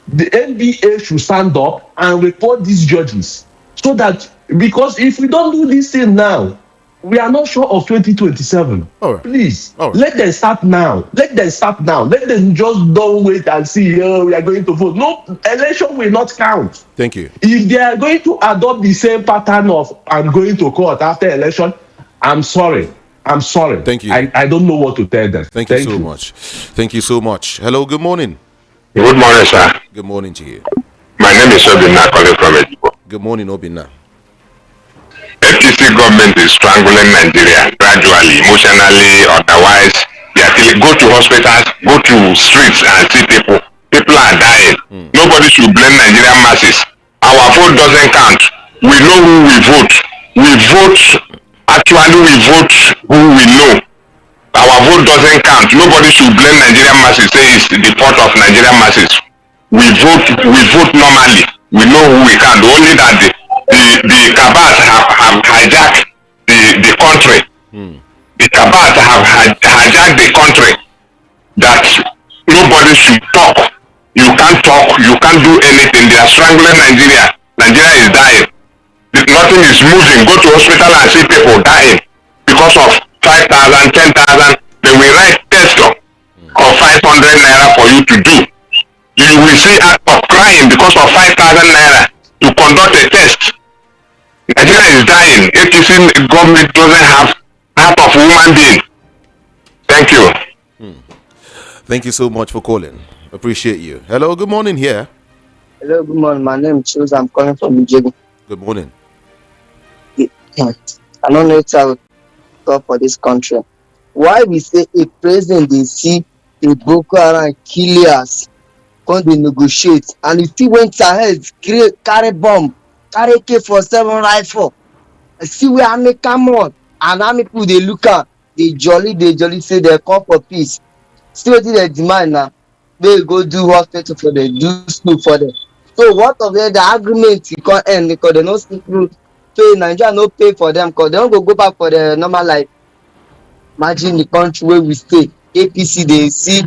The NBA should stand up and report these judges, so that, because if we don't do this thing now, we are not sure of 2027. All right. Please, All right. let them start now. Let them start now. Let them just don't wait and see, we are going to vote. No, election will not count. Thank you. If they are going to adopt the same pattern of I'm going to court after election, I'm sorry. Thank you. I don't know what to tell them. Thank you so much. Thank you so much. Hello, good morning. Good morning, sir. Good morning to you. My name is Obinna, calling from Ejibo. Good morning, Obinna. FTC government is strangling Nigeria gradually, emotionally, otherwise. They are killing. Go to hospitals, go to streets and see people. People are dying. Nobody should blame Nigerian masses. Our vote doesn't count. We know who we vote. We vote who we know. Our vote doesn't count. Nobody should blame Nigerian masses, say it's the fault of Nigerian masses. We vote normally. We know who we can. Only that the cabals have hijacked the country. The cabals have hijacked the country, that nobody should talk. You can't talk, you can't do anything. They are strangling Nigeria. Nigeria is dying. Nothing is moving. Go to hospital and see people dying because of 5,000, 10,000. They will write test of 500 naira for you to do. You will see act of crying because of 5,000 naira to conduct a test. Nigeria is dying. APC government doesn't have heart of human being. Thank you. Thank you so much for calling. Appreciate you. Hello, good morning here. Hello, good morning. My name is Chus. I'm calling from Ijegu. Good morning. I don't know if I will talk for this country. Why we say a president they see a Boko Haram killers come they negotiate, and if he went ahead, carry bomb, carry K-47 rifle, see where army come on, and army people they look at, they jolly say they come for peace. See what they demand now. They go do hospital for them, do school for them. So what of the agreement you can't end because they no speak through. So Nigeria no pay for them because they don't go back for the normal life. Imagine the country where we stay. APC they see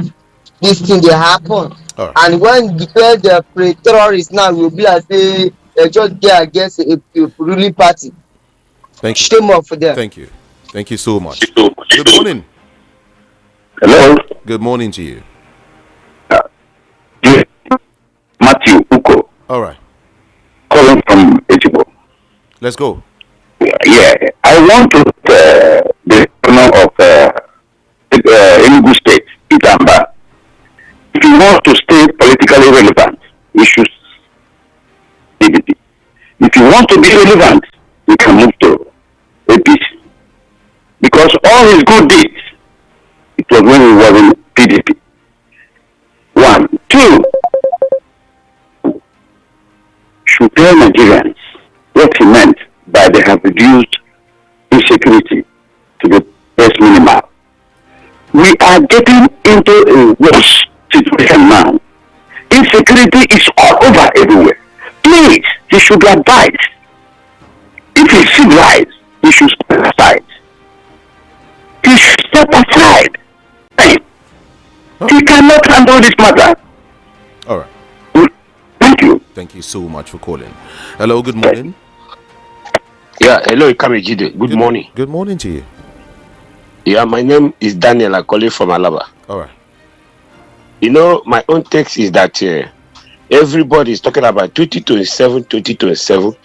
this thing they happen. Right. And when the terrorists now will be like say they just get against a ruling party. Thank you. Shame up for them. Thank you. Thank you so much. Good morning. Hello. Good morning to you. Matthew Uko. All right. Calling from Ejibo. Let's go. Yeah, I want to the governor of Enugu State, Itamba. If you want to stay politically relevant, you should PDP. If you want to be relevant, you can move to APC. Because all his good deeds, it was when he was in PDP. 1, 2, should tell Nigerians what he meant by they have reduced insecurity to the best minimal. We are getting into a worse situation now. Insecurity is all over everywhere. Please, he should advise. If he civilized, he should step aside. He should step aside. Hey, he cannot handle this matter. All right. Thank you. Thank you so much for calling. Hello, good morning. Yeah, hello, Ikamejide. Good morning. Good morning to you. Yeah, my name is Daniel. I call you from Alaba. All right. You know, my own text is that everybody is talking about 2027.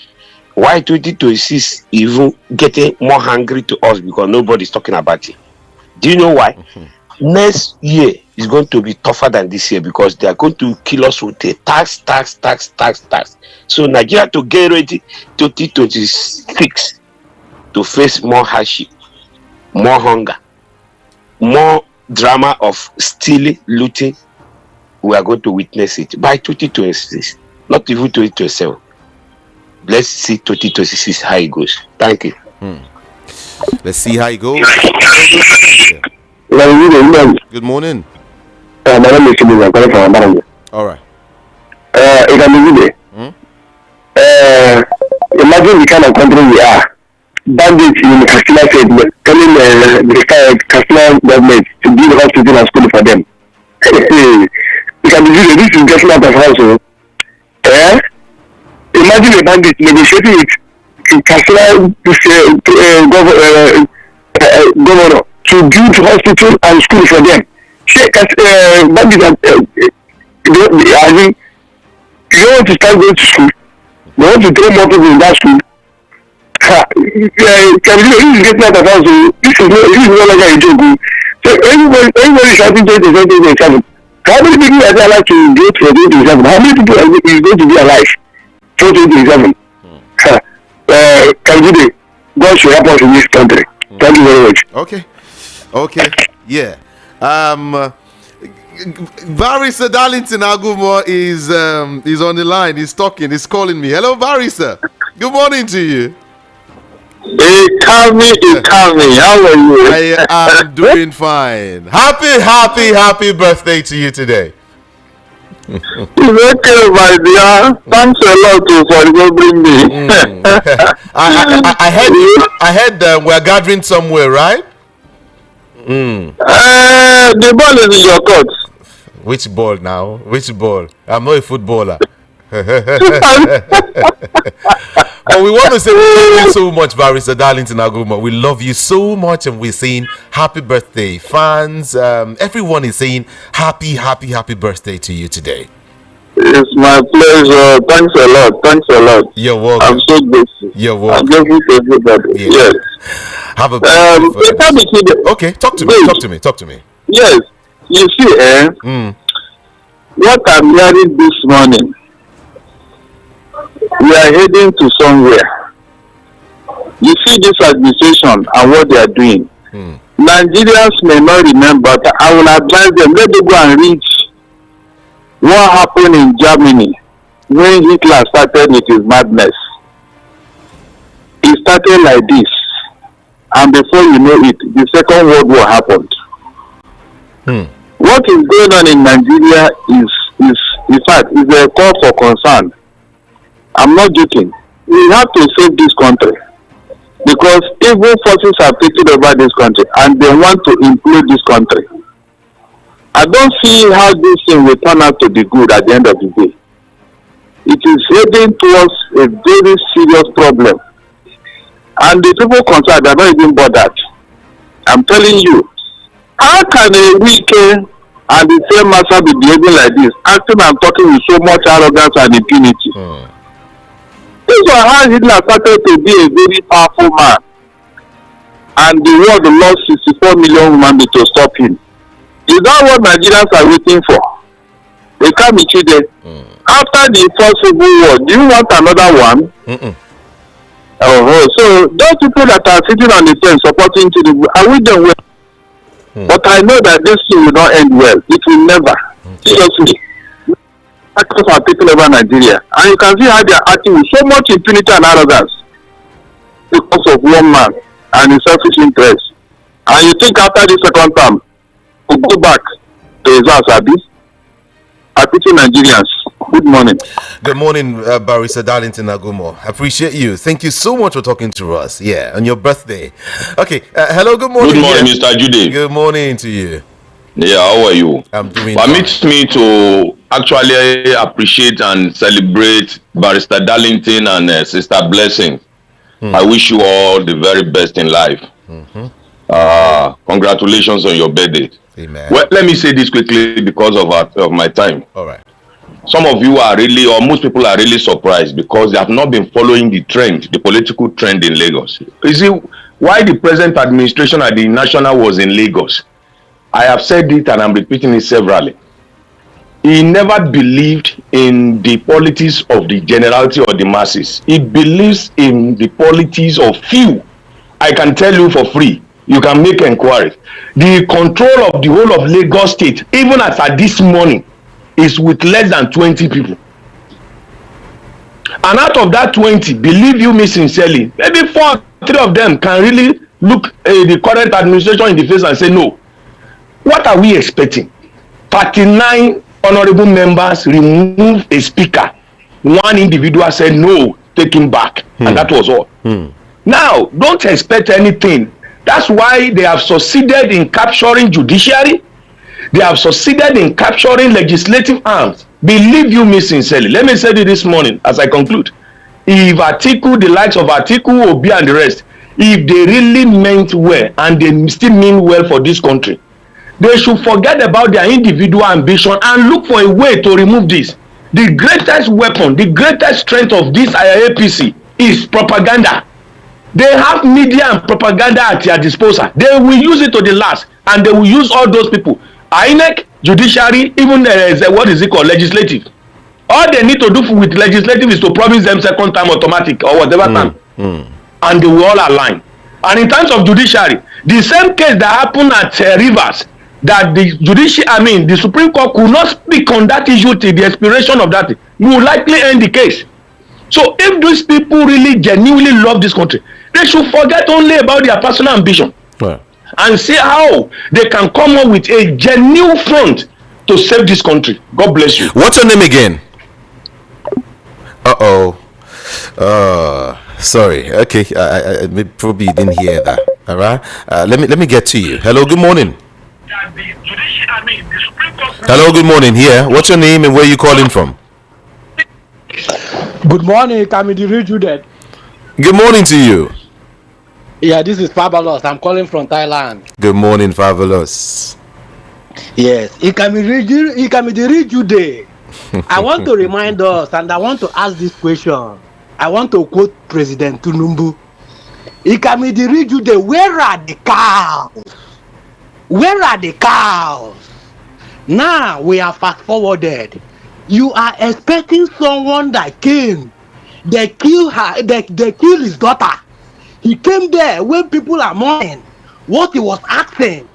Why 2026 even getting more hungry to us because nobody is talking about it? Do you know why? Next year is going to be tougher than this year because they are going to kill us with a tax. So Nigeria to get ready 2026 to face more hardship, more hunger, more drama of stealing, looting. We are going to witness it by 2026, not even 2027. Let's see 2026 how it goes. Thank you. Let's see how it goes. Good morning. My name is Tinubu. I'm calling from Ambaranje. All right. Imagine the kind of country we are. Bandits in Katsina State telling the Katsina government to build hospital and school for them. This is getting out of house. Imagine a bandit negotiating with Katsina governor to build hospital and school for them. Bandits you want to start going to school. They want to train more people in that school. This is getting out of house. This is no longer a joke. So everybody is shouting 2027. How many people are there allowed to go for 2027? How many people are going to be alive for 2027? God should help us in this country. Thank you very much. Okay. Yeah. Barrister Darlington Agumo is on the line. He's talking. He's calling me. Hello, Barrister. Good morning to you. Hey, Kami. How are you? I am doing fine. Happy birthday to you today. It's okay, my dear. Thanks a lot for remembering me. I heard we're gathering somewhere, right? The ball is in your court. Which ball now? Which ball? I'm not a footballer. But we want to say thank you so much, Barrister Darlington Aguma. We love you so much, and we're saying happy birthday. Fans, everyone is saying happy birthday to you today. It's my pleasure. Thanks a lot. You're welcome. I'm so grateful. You're welcome. I'm grateful to everybody. Yes. Have a birthday. Okay, talk to me. Yes. You see, what I'm hearing this morning, we are heading to somewhere. You see this administration and what they are doing. Nigerians may not remember, but I will advise them, let them go and read what happened in Germany when Hitler started with his madness. It started like this, and before you know it, the Second World War happened. What is going on in Nigeria is in fact, is a call for concern. I'm not joking. We have to save this country because evil forces have taken over this country and they want to implode this country. I don't see how this thing will turn out to be good at the end of the day. It is heading towards a very serious problem. And the people concerned are not even bothered. I'm telling you, how can a wicked and the same master be behaving like this, acting and talking with so much arrogance and impunity? This was how Hitler started to be a very powerful man. And the world lost 64 million human beings to stop him. Is that what Nigerians are waiting for? They can't be cheated. After the first civil war, do you want another one? So those people that are sitting on the fence supporting Tinubu, I wish them well. But I know that this thing will not end well. It will never. Seriously. Actors are taking over Nigeria. And you can see how they are acting with so much impunity and arrogance. because of one man and his selfish interest. And you think after the second term, we'll go back to his house, Abi? I pity Nigerians. Good morning. Good morning, Barrister Darlington Agumo. I appreciate you. Thank you so much for talking to us. Yeah, on your birthday. Okay. Hello. Good morning. Good morning, Mr. Jude. Good morning to you. Yeah, how are you? I'm doing Permit me to actually appreciate and celebrate Barrister Darlington and Sister Blessing. I wish you all the very best in life. Congratulations on your birthday. Amen. Well, let me say this quickly because of my time. All right. Some of you are really, or most people are really surprised because they have not been following the trend, the political trend in Lagos. You see, why the present administration at the national was in Lagos, I have said it and I'm repeating it severally. He never believed in the politics of the generality or the masses. He believes in the politics of few. I can tell you for free. You can make inquiries. The control of the whole of Lagos State, even as at this morning, is with less than 20 people. And out of that 20, believe you me sincerely, maybe 4 or 3 of them can really look the current administration in the face and say, no. What are we expecting? 39 honorable members remove a speaker. One individual said, no, take him back. And that was all. Now, don't expect anything. That's why they have succeeded in capturing judiciary. They have succeeded in capturing legislative arms. Believe you me sincerely. Let me say it this morning as I conclude. If Atiku, the likes of Atiku, Obi and the rest, if they really meant well and they still mean well for this country, they should forget about their individual ambition and look for a way to remove this. The greatest weapon, the greatest strength of this IAPC is propaganda. They have media and propaganda at their disposal. They will use it to the last, and they will use all those people. INEC, judiciary, even what is it called, legislative. All they need to do with legislative is to promise them second time automatic or whatever time, and they will all align. And in terms of judiciary, the same case that happened at Rivers, that the Supreme Court could not speak on that issue till the expiration of that, will likely end the case. So if these people really genuinely love this country, they should forget only about their personal ambition and see how they can come up with a genuine front to save this country. God bless you. What's your name again? Sorry. Okay, I probably didn't hear that. All right. Let me get to you. Hello. Good morning. Hello. Good morning. Here. What's your name and where you calling from? Good morning, Kamidiri Judet. Good morning to you. Yeah, this is Fabulous. I'm calling from Thailand. Good morning, Fabulous. Yes, Kamidiri Judet. I want to remind us, and I want to ask this question. I want to quote President Tinubu. Kamidiri Judet, where are the cows? Where are the cows? Now we are fast forwarded. You are expecting someone that came, they kill her, they kill his daughter. He came there when people are mourning. What he was asking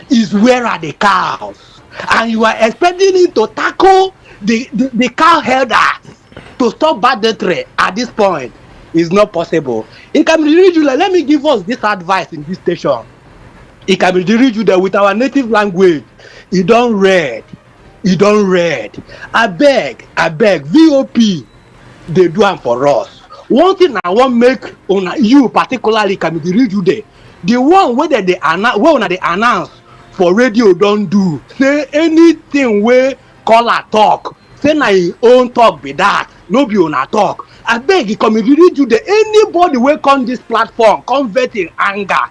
is, where are the cows? And you are expecting him to tackle the cow herders to stop banditry at this point. It's not possible. Let me give us this advice in this station. It can be read with our native language. You don't read. I beg, VOP, they do am for us. One thing I want make on you particularly can be the one where they announce for radio don't do. Say anything where caller talk. Say na your own talk be that. No be on a talk. I beg you come anybody will come this platform convert in anger.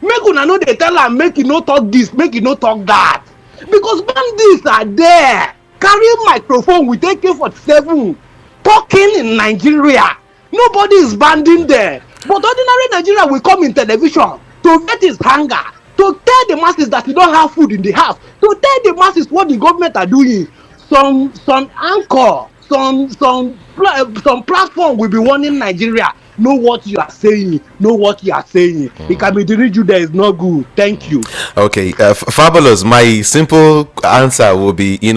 Make una know they tell am make you no talk this, make you no talk that. Because bandits are there carrying microphone with AK-47 talking in Nigeria. Nobody is banding there. But ordinary Nigeria will come in television to get his hunger, to tell the masses that you don't have food in the house, to tell the masses what the government are doing. Some anchor, some platform will be warning Nigeria. Know what you are saying. It can be the region that is not good. Thank you. Okay, Fabulous. My simple answer will be, they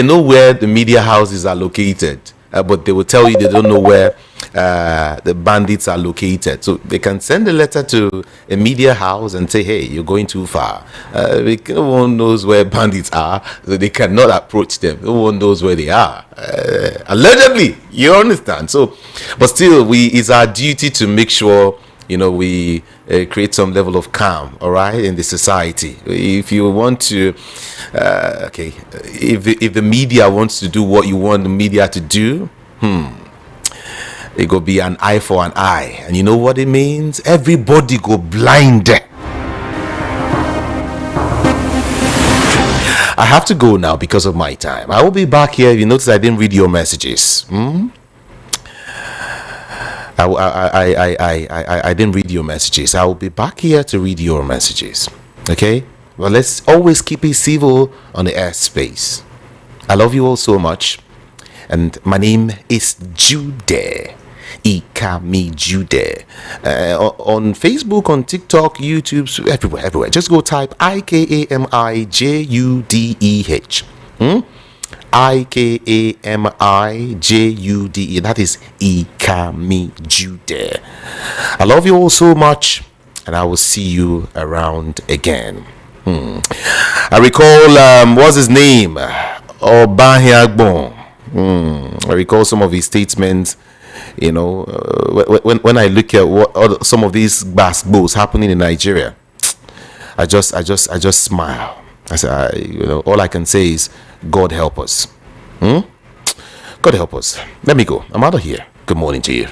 know where the media houses are located, but they will tell you they don't know where the bandits are located. So they can send a letter to a media house and say, hey, you're going too far. No one knows where bandits are, so they cannot approach them. No one knows where they are. Allegedly, you understand. So, but still, it's our duty to make sure, we create some level of calm, all right, in the society. If you want to, if the media wants to do what you want the media to do, it go be an eye for an eye, and you know what it means? Everybody go blind. I have to go now because of my time. I will be back here. You notice I didn't read your messages. I didn't read your messages. I will be back here to read your messages. Okay? Well, let's always keep it civil on the airspace. I love you all so much. And my name is Jude. Ikami Jude. On Facebook, on TikTok, YouTube, everywhere. Just go type IKAMIJUDEH. IKAMIJUDE. That is Ikami Jude. I love you all so much, and I will see you around again. I recall what's his name? Obahiagbon. I recall some of his statements. When I look at what some of these basketballs happening in Nigeria, I just smile. I say, all I can say is, God help us. God help us. Let me go. I'm out of here. Good morning to you.